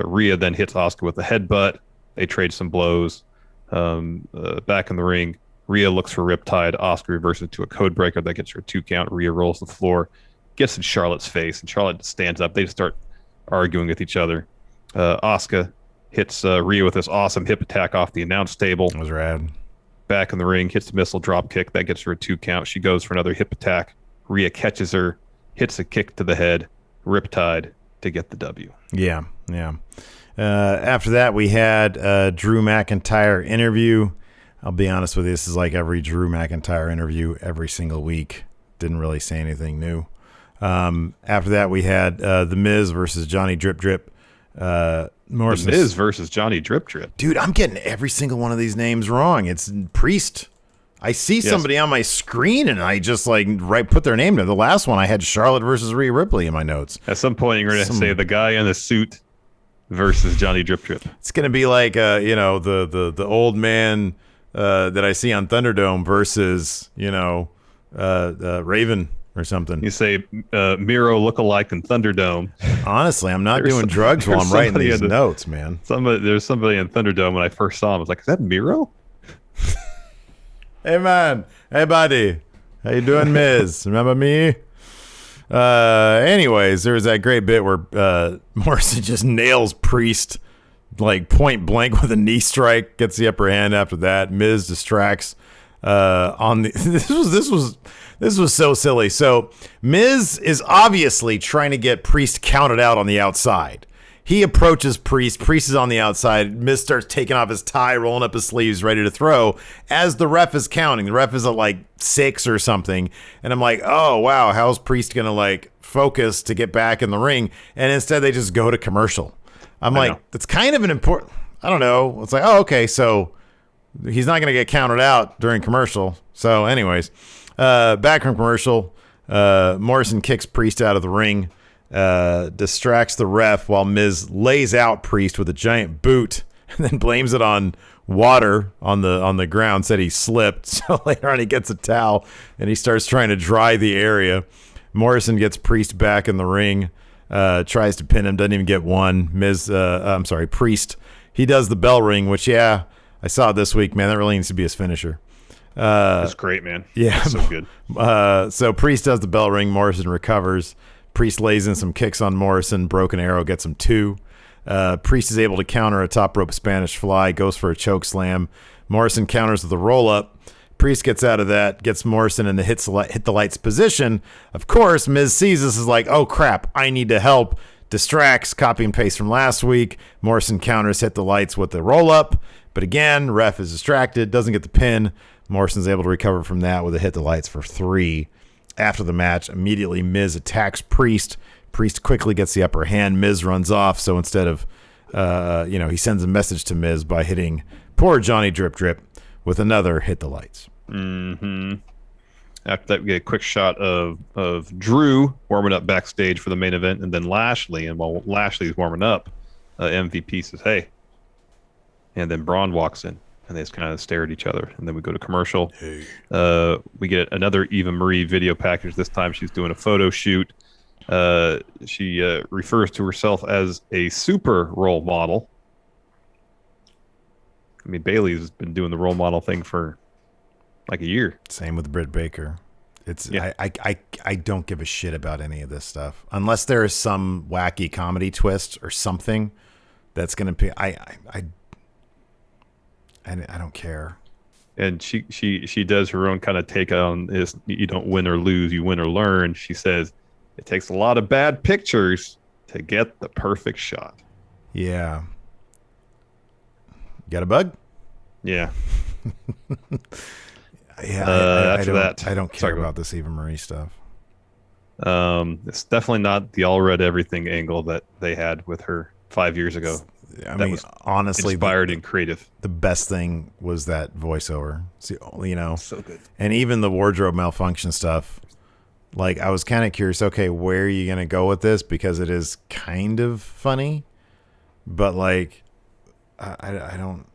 Rhea then hits Asuka with a headbutt. They trade some blows. Back in the ring, Rhea looks for Riptide. Asuka reverses to a code breaker that gets her a 2 count. Rhea rolls the floor, gets in Charlotte's face, and Charlotte stands up. They just start arguing with each other. Asuka hits Rhea with this awesome hip attack off the announce table. That was rad. Back in the ring, hits the missile drop kick. That gets her a 2 count. She goes for another hip attack. Rhea catches her, hits a kick to the head. Riptide to get the W. Yeah. After that, we had a Drew McIntyre interview. I'll be honest with you, this is like every Drew McIntyre interview every single week. Didn't really say anything new. After that, we had The Miz versus Johnny Drip Drip. Morrison. The Miz versus Johnny Drip Drip. Dude, I'm getting every single one of these names wrong. It's Priest. I see somebody on my screen and I just put their name there. The last one I had Charlotte versus Rhea Ripley in my notes. At some point, you're going to say the guy in the suit versus Johnny Drip Drip. It's going to be like the old man that I see on Thunderdome versus Raven or something. You say Miro lookalike in Thunderdome. Honestly, I'm not doing drugs while I'm writing these notes, man. There's somebody in Thunderdome when I first saw him. I was like, is that Miro? Hey, man. Hey, buddy. How you doing, Miz? Remember me? Anyways, there was that great bit where Morrison just nails Priest point blank with a knee strike, gets the upper hand after that. Miz distracts on the this was so silly. So Miz is obviously trying to get Priest counted out on the outside. He approaches Priest. Priest is on the outside. Miz starts taking off his tie, rolling up his sleeves, ready to throw. As the ref is counting, the ref is at 6 or something. And I'm like, oh, wow, how's Priest going to focus to get back in the ring? And instead they just go to commercial. I'm like, it's kind of an important, I don't know. It's like, oh, okay, so he's not going to get counted out during commercial. So anyways, back from commercial, Morrison kicks Priest out of the ring. Distracts the ref while Miz lays out Priest with a giant boot and then blames it on water on the ground. Said he slipped, so later on he gets a towel and he starts trying to dry the area. Morrison gets Priest back in the ring, tries to pin him, doesn't even get one. Priest, he does the bell ring, which I saw it this week, man. That really needs to be his finisher. That's great, man. Yeah, that's so good. So Priest does the bell ring. Morrison recovers. Priest lays in some kicks on Morrison. Broken Arrow gets him 2. Priest is able to counter a top rope Spanish fly, goes for a choke slam. Morrison counters with a roll up. Priest gets out of that, gets Morrison in the hit the lights position. Of course, Miz sees this, is like, oh crap, I need to help. Distracts, copy and paste from last week. Morrison counters, hit the lights with the roll up. But again, ref is distracted, doesn't get the pin. Morrison's able to recover from that with a hit the lights for 3. After the match, immediately Miz attacks Priest. Priest quickly gets the upper hand. Miz runs off. So instead of, he sends a message to Miz by hitting poor Johnny Drip Drip with another hit the lights. Mm-hmm. After that, we get a quick shot of Drew warming up backstage for the main event, and then Lashley. And while Lashley's warming up, MVP says, "Hey," and then Braun walks in. And they just kind of stare at each other. And then we go to commercial. Hey. We get another Eva Marie video package. This time she's doing a photo shoot. She refers to herself as a super role model. I mean, Bailey's been doing the role model thing for like a year. Same with Britt Baker. I don't give a shit about any of this stuff. Unless there is some wacky comedy twist or something that's going to be... I don't care. And she does her own kind of take on this. You don't win or lose, you win or learn. She says it takes a lot of bad pictures to get the perfect shot. Yeah. Got a bug? Yeah. Yeah. After that, I don't care about this Eva Marie stuff. It's definitely not the all red everything angle that they had with her 5 years ago. I mean, honestly, inspired and creative. The best thing was that voiceover. See, so good. And even the wardrobe malfunction stuff. Like, I was kind of curious. Okay, where are you gonna go with this? Because it is kind of funny, but like, I don't,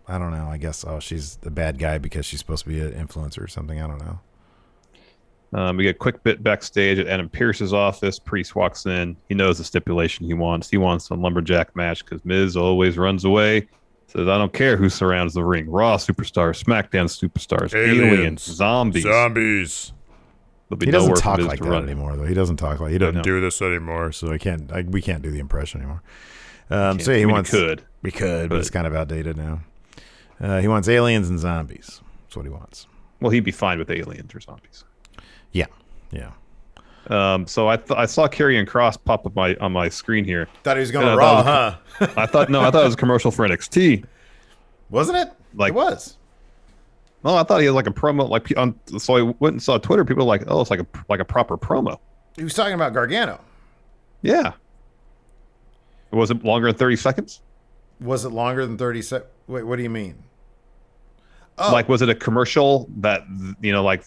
I don't know. I guess she's the bad guy because she's supposed to be an influencer or something. I don't know. We get a quick bit backstage at Adam Pearce's office. Priest walks in. He knows the stipulation he wants. He wants a lumberjack match because Miz always runs away. Says, I don't care who surrounds the ring. Raw superstars, SmackDown superstars, aliens, zombies. He doesn't talk like that anymore, though. He doesn't talk like... He doesn't do this anymore, so we can't do the impression anymore. We could, but it's kind of outdated now. He wants aliens and zombies. That's what he wants. Well, he'd be fine with aliens or zombies. Yeah. So I saw Karrion Kross pop up on my screen here. Thought he was going to Raw, huh? I thought it was a commercial for NXT. Wasn't it? It was. No, I thought he had like a promo. So I went and saw Twitter. People were like, oh, it's like a proper promo. He was talking about Gargano. Yeah. Was it longer than 30 seconds? Was it longer than 30 seconds? Wait, what do you mean? Oh. Like, was it a commercial that,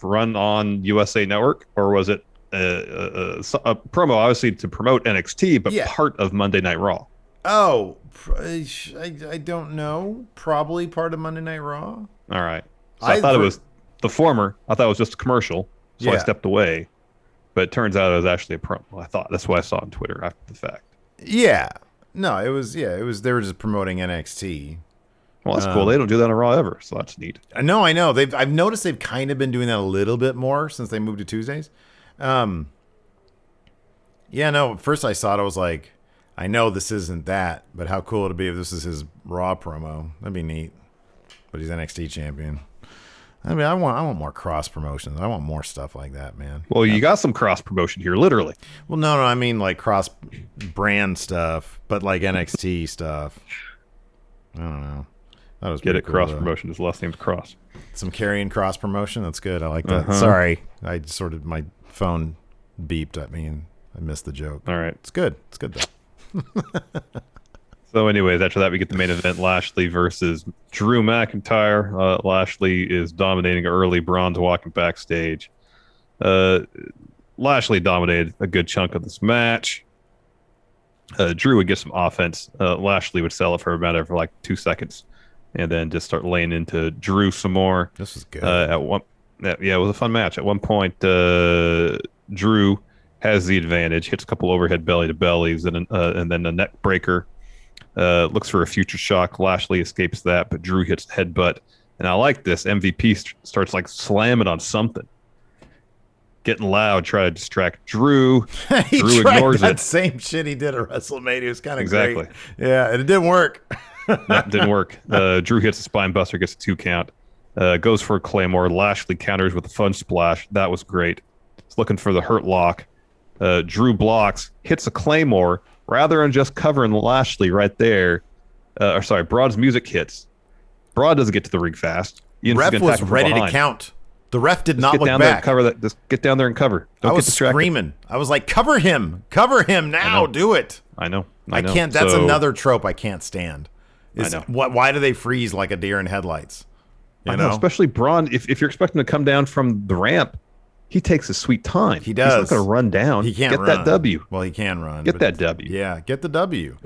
run on USA Network, or was it a promo, obviously, to promote NXT, but part of Monday Night Raw? Oh, I don't know. Probably part of Monday Night Raw. All right. So I thought it was the former. I thought it was just a commercial, so I stepped away. But it turns out it was actually a promo. That's what I saw on Twitter after the fact. Yeah. No, it was. They were just promoting NXT. Well, that's cool. They don't do that on Raw ever, so that's neat. No, I know. I've noticed they've kind of been doing that a little bit more since they moved to Tuesdays. At first I saw it, I was like, I know this isn't that, but how cool it'd be if this is his Raw promo. That'd be neat. But he's NXT champion. I mean, I want more cross promotions. I want more stuff like that, man. Well, you got some cross promotion here, literally. Well, no, I mean like cross brand stuff, but like NXT stuff. I don't know. That was get it. Cool, cross promotion. His last name's Cross. Some Karrion Kross promotion. That's good. I like that. Sorry, I my phone beeped at me and I missed the joke. All right, it's good. It's good though. So, anyways, after that, we get the main event: Lashley versus Drew McIntyre. Lashley is dominating early. Braun's walking backstage. Lashley dominated a good chunk of this match. Drew would get some offense. Lashley would sell it for about 2 seconds. and then just start laying into Drew some more. This was good. Yeah, it was a fun match. At one point, Drew has the advantage, hits a couple overhead belly to bellies, and then a neck breaker. Looks for a future shock. Lashley escapes that, but Drew hits the headbutt. And I like this. MVP starts like slamming on something, getting loud, try to distract Drew. He Drew tried ignores that it. same shit he did at WrestleMania. It was kind of Exactly. great. Yeah, and it didn't work. No, it didn't work. Drew hits a spine buster, gets a 2 count. Goes for a Claymore. Lashley counters with a fun splash. That was great. He's looking for the hurt lock. Drew blocks, hits a Claymore. Rather than just covering Lashley right there, Broad's music hits. Broad doesn't get to the ring fast. Ref was ready to count. The ref did not look back. Just get down there and cover. Don't I was get distracted. screaming. I was like, cover him now, do it. I know. I can't. That's another trope I can't stand. I know. Why do they freeze like a deer in headlights? I know, especially Braun. If you're expecting to come down from the ramp, he takes his sweet time. He does. He's not going to run down. He can't get run. that W. Well, he can run. Get that W. Yeah, get the W.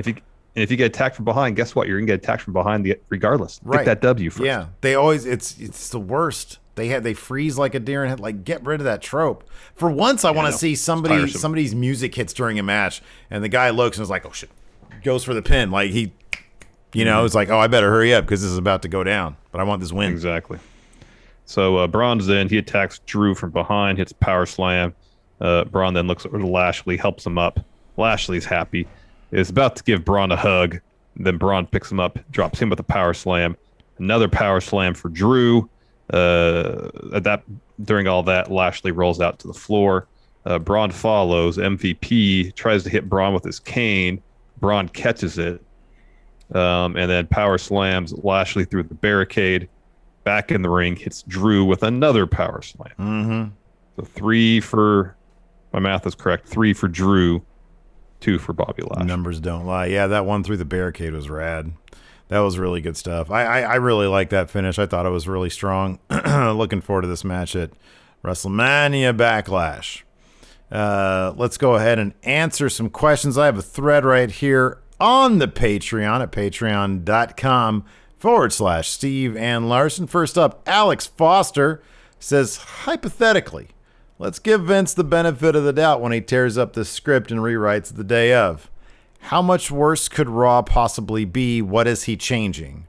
If you get attacked from behind, guess what? You're going to get attacked from behind regardless. Right. Get that W first. Yeah, they always. It's the worst. They freeze like a deer in head. Like, get rid of that trope. For once, I want to see somebody's music hits during a match, and the guy looks and is like, oh shit, goes for the pin. Like he, it's like, oh, I better hurry up because this is about to go down. But I want this win. Exactly. So Braun's in. He attacks Drew from behind, hits power slam. Braun then looks over to Lashley, helps him up. Lashley's happy. Is about to give Braun a hug. Then Braun picks him up, drops him with a power slam. Another power slam for Drew. During all that, Lashley rolls out to the floor. Braun follows. MVP tries to hit Braun with his cane. Braun catches it. And then power slams Lashley through the barricade. Back in the ring, hits Drew with another power slam. Mm-hmm. So 3 for, my math is correct, 3 for Drew, 2 for Bobby Lashley. Numbers don't lie. Yeah, that one through the barricade was rad. That was really good stuff. I really like that finish. I thought it was really strong. Looking forward to this match at WrestleMania Backlash. Let's go ahead and answer some questions. I have a thread right here on the Patreon at patreon.com/Steve and Larson. First up, Alex Foster says, hypothetically, let's give Vince the benefit of the doubt when he tears up the script and rewrites the day of. How much worse could Raw possibly be? What is he changing?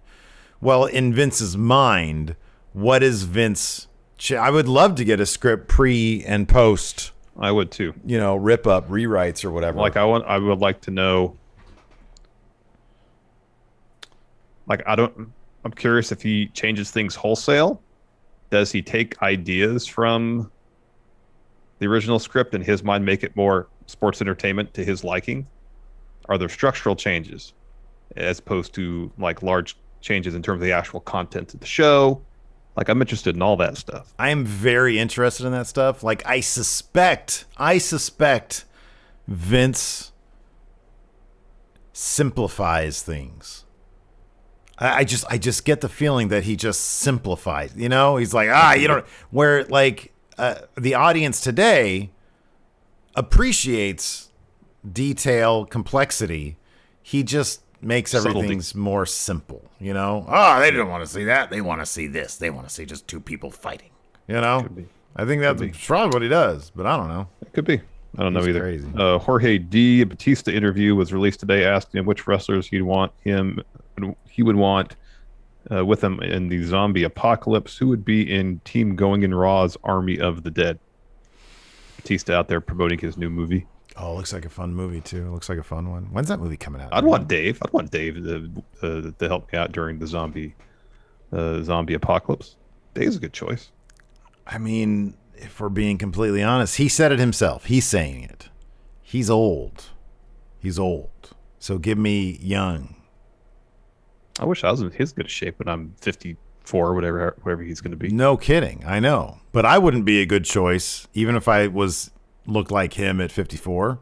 Well, in Vince's mind, what is Vince? I would love to get a script pre and post. I would too. Rip up, rewrites or whatever. I would like to know. I'm curious if he changes things wholesale. Does he take ideas from the original script in his mind, make it more sports entertainment to his liking? Are there structural changes as opposed to large changes in terms of the actual content of the show? I'm interested in all that stuff. I am very interested in that stuff. I suspect Vince simplifies things. I just get the feeling that he just simplifies. He's like, where the audience today appreciates detail, complexity. He just makes everything more simple. They don't want to see that. They want to see this. They want to see just two people fighting. Could be. I think that's probably what he does, but I don't know. It could be. I don't know either. Crazy. Jorge D. A Batista interview was released today, asking him which wrestlers he would want with him in the zombie apocalypse. Who would be in Team Going in Raw's Army of the Dead? Batista out there promoting his new movie. Oh, looks like a fun movie too. Looks like a fun one. When's that movie coming out? I'd want Dave to help me out during the zombie apocalypse. Dave's a good choice. I mean, if we're being completely honest, he said it himself. He's saying it. He's old. So give me young. I wish I was in his good shape when I'm 54 or whatever he's going to be. No kidding. I know. But I wouldn't be a good choice, even if I looked like him at 54.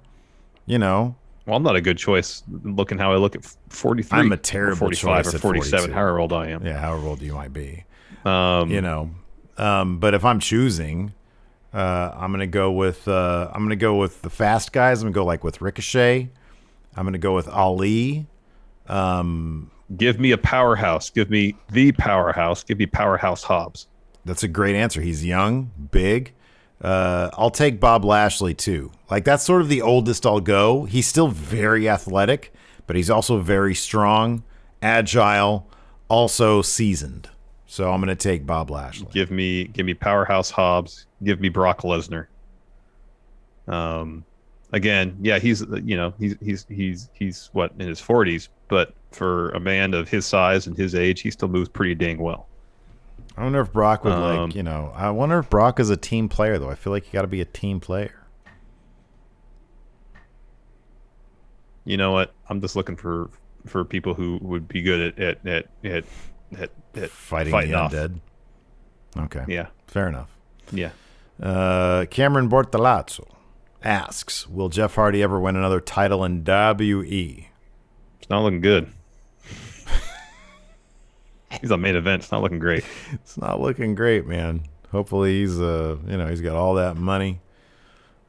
Well, I'm not a good choice looking how I look at 43. I'm a terrible 45 choice or at 47, 42. however old I am. Yeah, however old you might be. But if I'm choosing, I'm gonna go with the fast guys. I'm gonna go with Ricochet. I'm gonna go with Ali. Give me a powerhouse. Give me the powerhouse. Give me Powerhouse Hobbs. That's a great answer. He's young, big. I'll take Bob Lashley too. Like, that's sort of the oldest I'll go. He's still very athletic, but he's also very strong, agile, also seasoned. So I'm going to take Bob Lashley. Give me Powerhouse Hobbs. Give me Brock Lesnar. Again, yeah, he's what, in his 40s, but for a man of his size and his age, he still moves pretty dang well. I wonder if Brock would I wonder if Brock is a team player, though. I feel like you got to be a team player. You know what? I'm just looking for people who would be good at fighting the off. undead. Okay. Yeah. Fair enough. Yeah. Cameron Bortolazzo asks, will Jeff Hardy ever win another title in WWE? It's not looking good. He's on main event. It's not looking great. It's not looking great, man. Hopefully he's he's got all that money.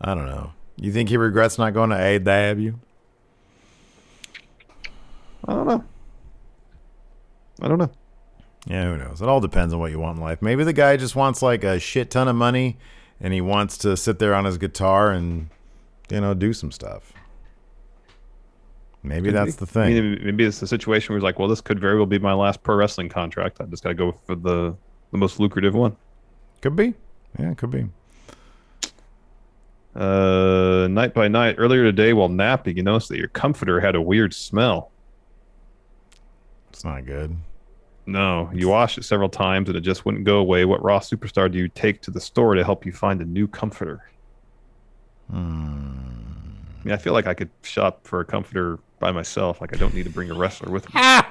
I don't know. You think he regrets not going to AEW? I don't know. Yeah, who knows? It all depends on what you want in life. Maybe the guy just wants like a shit ton of money and he wants to sit there on his guitar and do some stuff. Maybe that's the thing. I mean, maybe it's a situation where he's like, well, this could very well be my last pro wrestling contract. I just got to go for the most lucrative one. Could be. Yeah, it could be. Night by night, earlier today while napping, you noticed that your comforter had a weird smell. It's not good. No, you washed it several times and it just wouldn't go away. What Raw superstar do you take to the store to help you find a new comforter? I mean, I feel like I could shop for a comforter by myself. Like, I don't need to bring a wrestler with me. I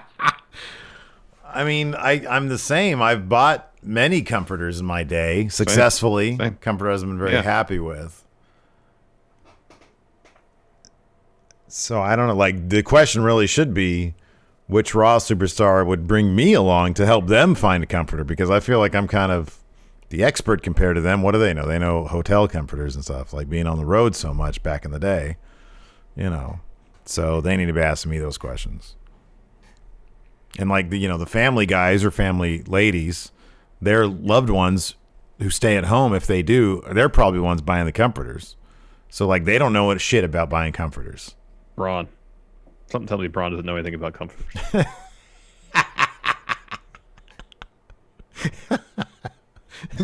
mean, I'm the same. I've bought many comforters in my day successfully. Same. Comforters I've been very happy with. So I don't know. Like, the question really should be, which Raw superstar would bring me along to help them find a comforter? Because I feel like I'm kind of the expert compared to them. What do they know? They know hotel comforters and stuff, like being on the road so much back in the day. So they need to be asking me those questions. And like the family guys or family ladies, their loved ones who stay at home, if they do, they're probably the ones buying the comforters. So like they don't know what shit about buying comforters. Braun. Something tells me Braun doesn't know anything about comforters.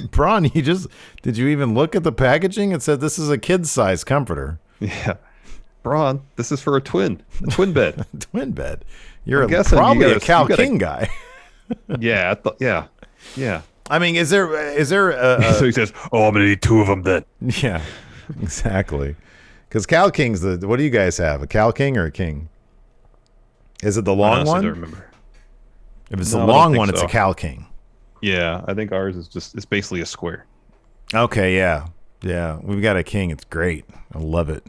Braun, did you even look at the packaging? It said this is a kid's size comforter. Yeah. Braun, this is for a twin bed. Twin bed. You're probably a Cal King guy. Yeah. Yeah. I mean, is there so he says, I'm going to need two of them then. Yeah, exactly. Because Cal King's what do you guys have? A Cal King or a King? Is it the long one? I don't remember. If it's the long one, it's a Cal King. Yeah, I think ours is it's basically a square. Okay, yeah. Yeah, we've got a King. It's great. I love it.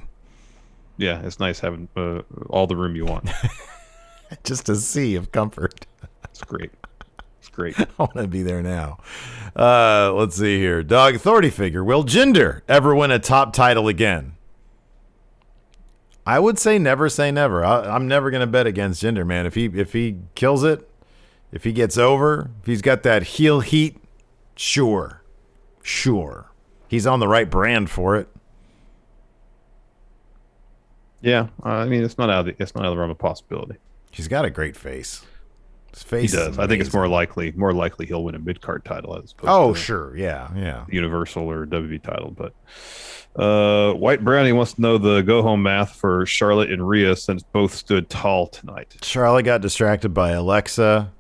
Yeah, it's nice having all the room you want. Just a sea of comfort. It's great. It's great. I want to be there now. Let's see here. Dog Authority figure. Will Jinder ever win a top title again? I would say never say never. I'm never going to bet against Jinder, man. If he kills it, if he gets over, if he's got that heel heat, sure. He's on the right brand for it. Yeah, I mean it's not out of the realm of possibility. He's got a great face. His face. He does. I think it's more likely he'll win a mid card title as opposed to sure, yeah, Universal or WWE title. But White Brownie wants to know the go home math for Charlotte and Rhea since both stood tall tonight. Charlotte got distracted by Alexa.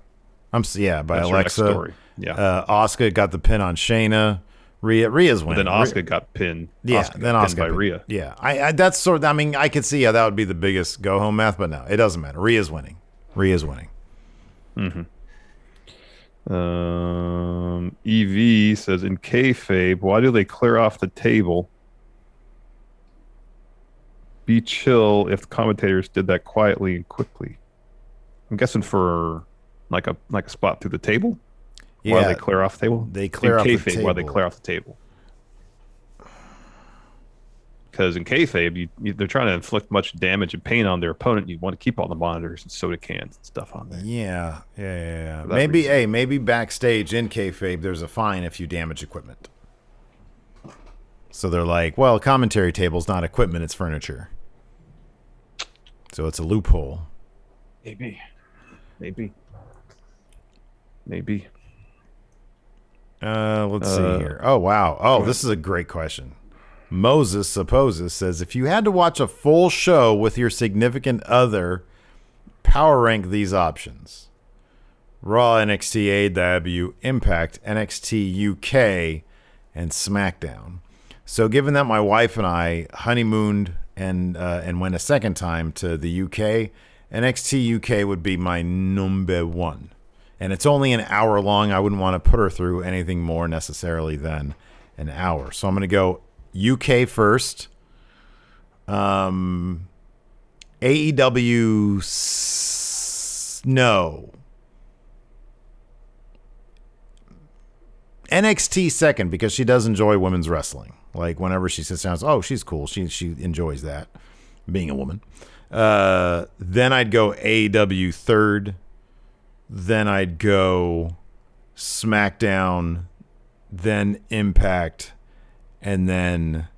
By Alexa. Yeah. Asuka got the pin on Shayna. Rhea's winning. But then Asuka got pinned. Yeah, then Asuka by Rhea. Yeah, I that's sort of. I mean, I could see how that would be the biggest go home math, but no, it doesn't matter. Rhea's winning. Mm-hmm. EV says in kayfabe, why do they clear off the table? Be chill if the commentators did that quietly and quickly. I'm guessing for like a spot through the table. Yeah, why they clear off the table? They clear off the table. Why they clear off the table? because in kayfabe, they're trying to inflict much damage and pain on their opponent. You want to keep all the monitors and soda cans and stuff on there. Yeah. Maybe backstage in kayfabe, there's a fine if you damage equipment. So they're like, well, commentary table's not equipment, it's furniture. So it's a loophole. Maybe. Let's see here. Oh, wow. Oh, this is a great question. Moses Supposes says, if you had to watch a full show with your significant other, power rank these options. Raw, NXT, AEW, Impact, NXT UK, and SmackDown. So given that my wife and I honeymooned and went a second time to the UK, NXT UK would be my number one. And it's only an hour long. I wouldn't want to put her through anything more necessarily than an hour. So I'm going to go UK first. AEW, no. NXT second because she does enjoy women's wrestling. Like whenever she sits down, oh, she's cool. She enjoys that, being a woman. Then I'd go AEW third. Then I'd go SmackDown, then Impact, and then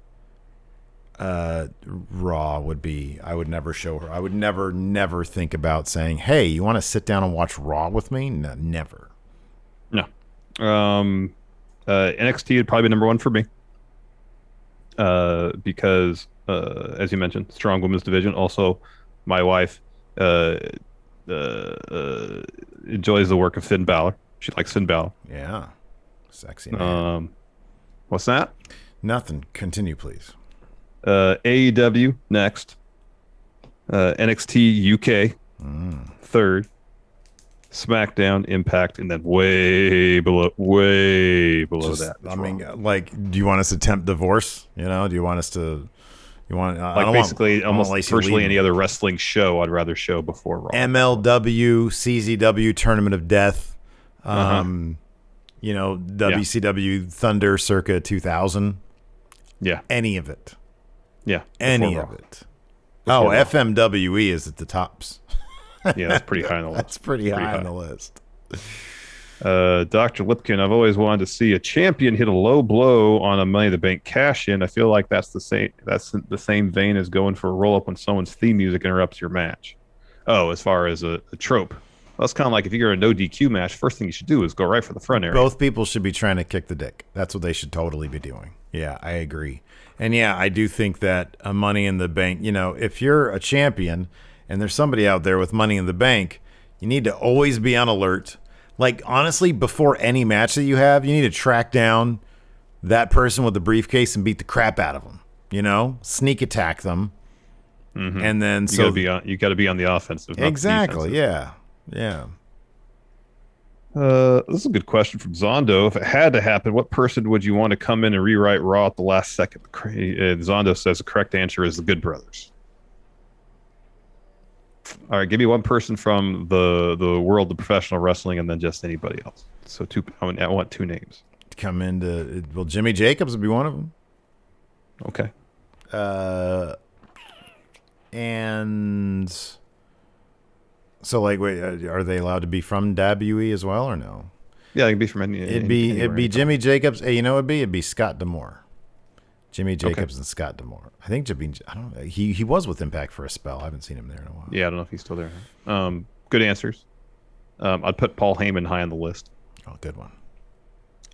Raw would be. I would never show her. I would never think about saying, "Hey, you want to sit down and watch Raw with me?" No, never. No. NXT would probably be number one for me. Because as you mentioned, strong women's division. Also, my wife enjoys the work of Finn Balor. She likes Finn Balor. Yeah, sexy man. What's that? Nothing. Continue, please. AEW next. NXT UK third. SmackDown, Impact, and then way below that. I mean, like, do you want us to tempt divorce? You know, do you want us to? You want basically almost virtually any other wrestling show I'd rather show before Raw. MLW, CZW, Tournament of Death. You know, WCW Thunder circa 2000. Yeah. Any of it. Yeah. Any of it. Before Raw. FMWE is at the tops. Yeah, that's pretty high on the list. That's pretty high on the list. Dr. Lipkin, I've always wanted to see a champion hit a low blow on a Money in the Bank cash-in. I feel like that's the same vein as going for a roll-up when someone's theme music interrupts your match. Oh, as far as a trope. Well, it's kind of like if you're in a no DQ match, first thing you should do is go right for the front area. Both people should be trying to kick the dick. That's what they should totally be doing. Yeah, I agree. And yeah, I do think that a Money in the Bank, you know, if you're a champion and there's somebody out there with Money in the Bank, you need to always be on alert. Like, honestly, before any match that you have, you need to track down that person with the briefcase and beat the crap out of them. You know, sneak attack them, and then you got to be on the offensive. Exactly. Yeah. This is a good question from Zondo. If it had to happen, what person would you want to come in and rewrite Raw at the last second? Zondo says the correct answer is the Good Brothers. All right, give me one person from the world of professional wrestling, and then just anybody else. So I want two names. Come into Jimmy Jacobs would be one of them. Okay. And so, like, wait, are they allowed to be from WWE as well, or no? Yeah, they can be from any. It'd be Jimmy Jacobs. Hey, you know what it'd be Scott D'Amore. Jimmy Jacobs and Scott D'Amore. I think I don't know. He was with Impact for a spell. I haven't seen him there in a while. Yeah, I don't know if he's still there. Good answers. I'd put Paul Heyman high on the list. Oh, good one.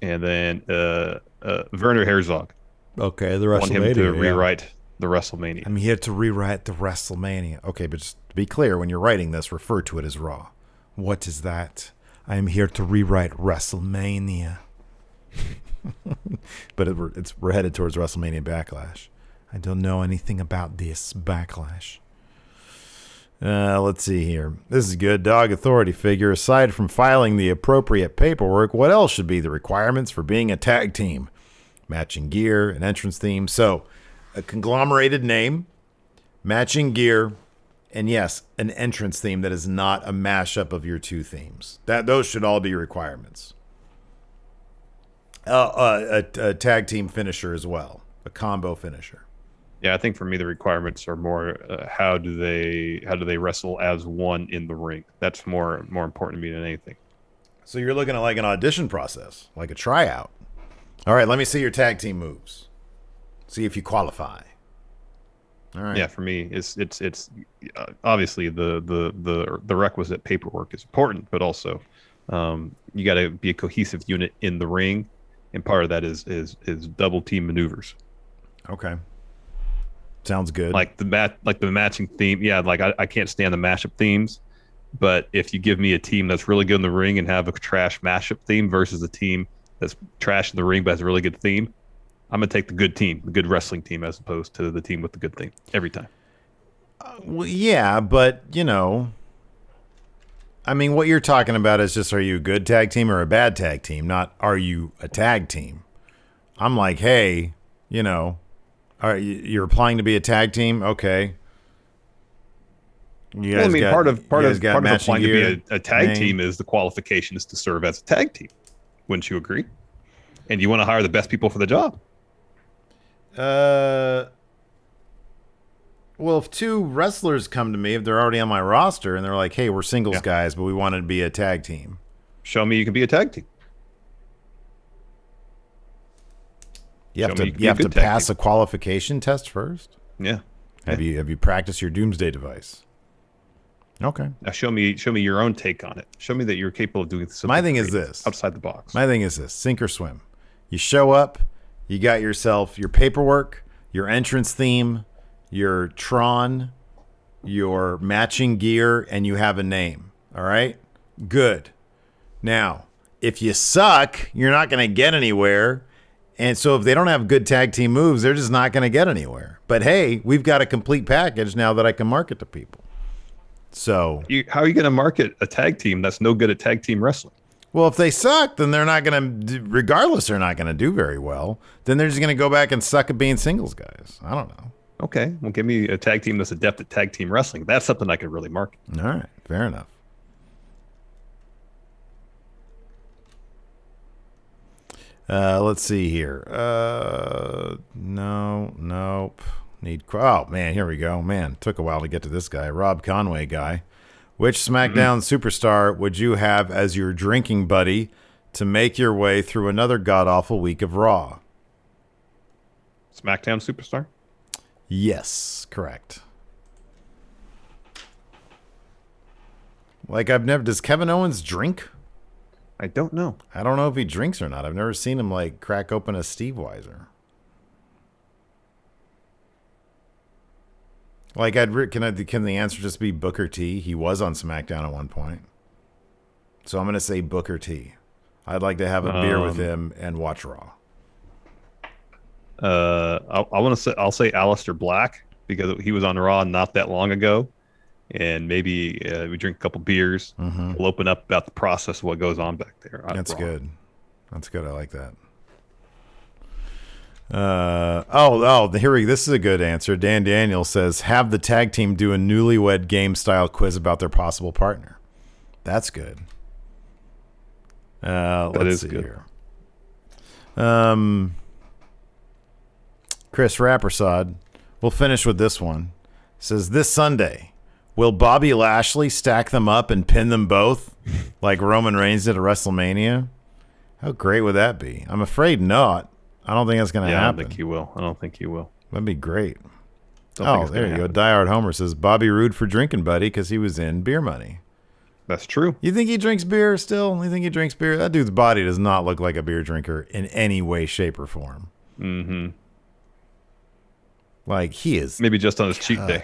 And then Werner Herzog. Okay, the WrestleMania. I want him to rewrite the WrestleMania. I'm here to rewrite the WrestleMania. Okay, but just to be clear, when you're writing this, refer to it as Raw. What is that? I am here to rewrite WrestleMania. But we're headed towards WrestleMania Backlash. I don't know anything about this Backlash. Let's see here. This is good. Dog authority figure. Aside from filing the appropriate paperwork, what else should be the requirements for being a tag team? Matching gear, an entrance theme. So, a conglomerated name, matching gear, and yes, an entrance theme that is not a mashup of your two themes. Those should all be requirements. A tag team finisher as well, a combo finisher. Yeah, I think for me the requirements are more how do they wrestle as one in the ring. That's more important to me than anything. So you're looking at like an audition process, like a tryout. All right, let me see your tag team moves. See if you qualify. All right. Yeah, for me, it's obviously the requisite paperwork is important, but also you got to be a cohesive unit in the ring, and part of that is double team maneuvers. Okay. Sounds good. Like the matching theme. Yeah, like I can't stand the mashup themes, but if you give me a team that's really good in the ring and have a trash mashup theme versus a team that's trash in the ring but has a really good theme, I'm gonna take the good team, the good wrestling team, as opposed to the team with the good theme every time. Well, yeah, but I memean, what you're talking about is just, are you a good tag team or a bad tag team? Not, are you a tag team? I'm like, hey, you're applying to be a tag team? Okay. You guys part of applying to be a tag name. team is the qualification is to serve as a tag team. Wouldn't you agree? And you want to hire the best people for the job. Well, if two wrestlers come to me, if they're already on my roster and they're like, hey, we're singles guys, but we want to be a tag team. Show me you can be a tag team. You have to pass a qualification test first. Yeah. Have you practiced your doomsday device? Okay. Now show me your own take on it. Show me that you're capable of doing something. My thing is this. Outside the box. My thing is this. Sink or swim. You show up, you got yourself your paperwork, your entrance theme, your Tron, your matching gear, and you have a name. All right? Good. Now, if you suck, you're not going to get anywhere. And so if they don't have good tag team moves, they're just not going to get anywhere. But hey, we've got a complete package now that I can market to people. So how are you going to market a tag team that's no good at tag team wrestling? Well, if they suck, then they're not going to, regardless, they're not going to do very well. Then they're just going to go back and suck at being singles guys. I don't know. Okay. Well, give me a tag team that's adept at tag team wrestling. That's something I could really market. All right. Fair enough. Let's see here. Nope. Oh, man, here we go. Man, took a while to get to this guy. Rob Conway guy. Which SmackDown superstar would you have as your drinking buddy to make your way through another god-awful week of Raw? SmackDown superstar? Yes, correct. Like, does Kevin Owens drink? I don't know. I don't know if he drinks or not. I've never seen him, like, crack open a Steve Weiser. Like, can the answer just be Booker T? He was on SmackDown at one point. So I'm going to say Booker T. I'd like to have a beer with him and watch Raw. I'll say Aleister Black because he was on Raw not that long ago. And maybe we drink a couple beers. Mm-hmm. We'll open up about the process of what goes on back there. That's Raw. good. That's good. I like that. This is a good answer. Dan Daniel says, have the tag team do a newlywed game style quiz about their possible partner. That's good. Let's see here. Chris Rappersod, we'll finish with this one. Says, this Sunday, will Bobby Lashley stack them up and pin them both like Roman Reigns did at WrestleMania? How great would that be? I'm afraid not. I don't think that's going to happen. I don't think he will. That'd be great. There you go. Diehard Homer says, Bobby Roode for drinking buddy because he was in Beer Money. That's true. You think he drinks beer still? You think he drinks beer? That dude's body does not look like a beer drinker in any way, shape, or form. Mm-hmm. Like, he is maybe just on his cheat day.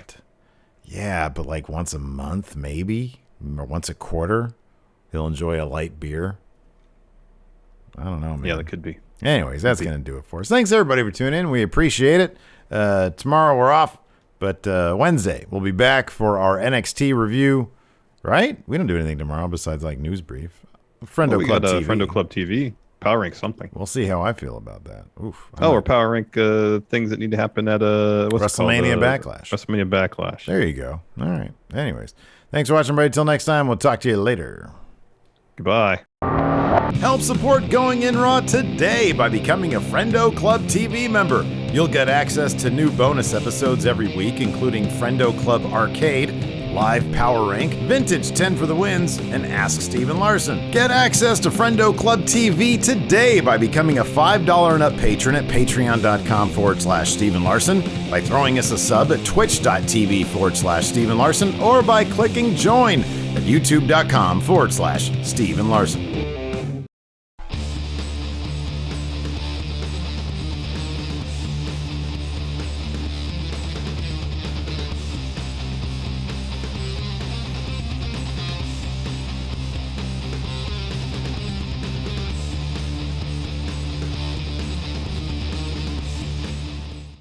Yeah, but like once a month, maybe, or once a quarter, he'll enjoy a light beer. I don't know, man. Yeah, that could be. Anyways, that's going to do it for us. Thanks, everybody, for tuning in. We appreciate it. Tomorrow we're off, but Wednesday we'll be back for our NXT review, right? We don't do anything tomorrow besides, like, news brief. Friendo Club TV. Friendo Club TV. Power rank something. We'll see how I feel about that. Oof. Or power rank things that need to happen at WrestleMania Backlash. WrestleMania Backlash. There you go. All right. Anyways, thanks for watching, everybody. Till next time, we'll talk to you later. Goodbye. Help support Going In Raw today by becoming a Friendo Club TV member. You'll get access to new bonus episodes every week, including Friendo Club Arcade, Live Power Rank, Vintage 10 for the Wins, and Ask Steven Larson. Get access to Friendo Club TV today by becoming a $5 and up patron at patreon.com/Steven Larson, by throwing us a sub at twitch.tv/Steven Larson, or by clicking join at youtube.com/Steven Larson.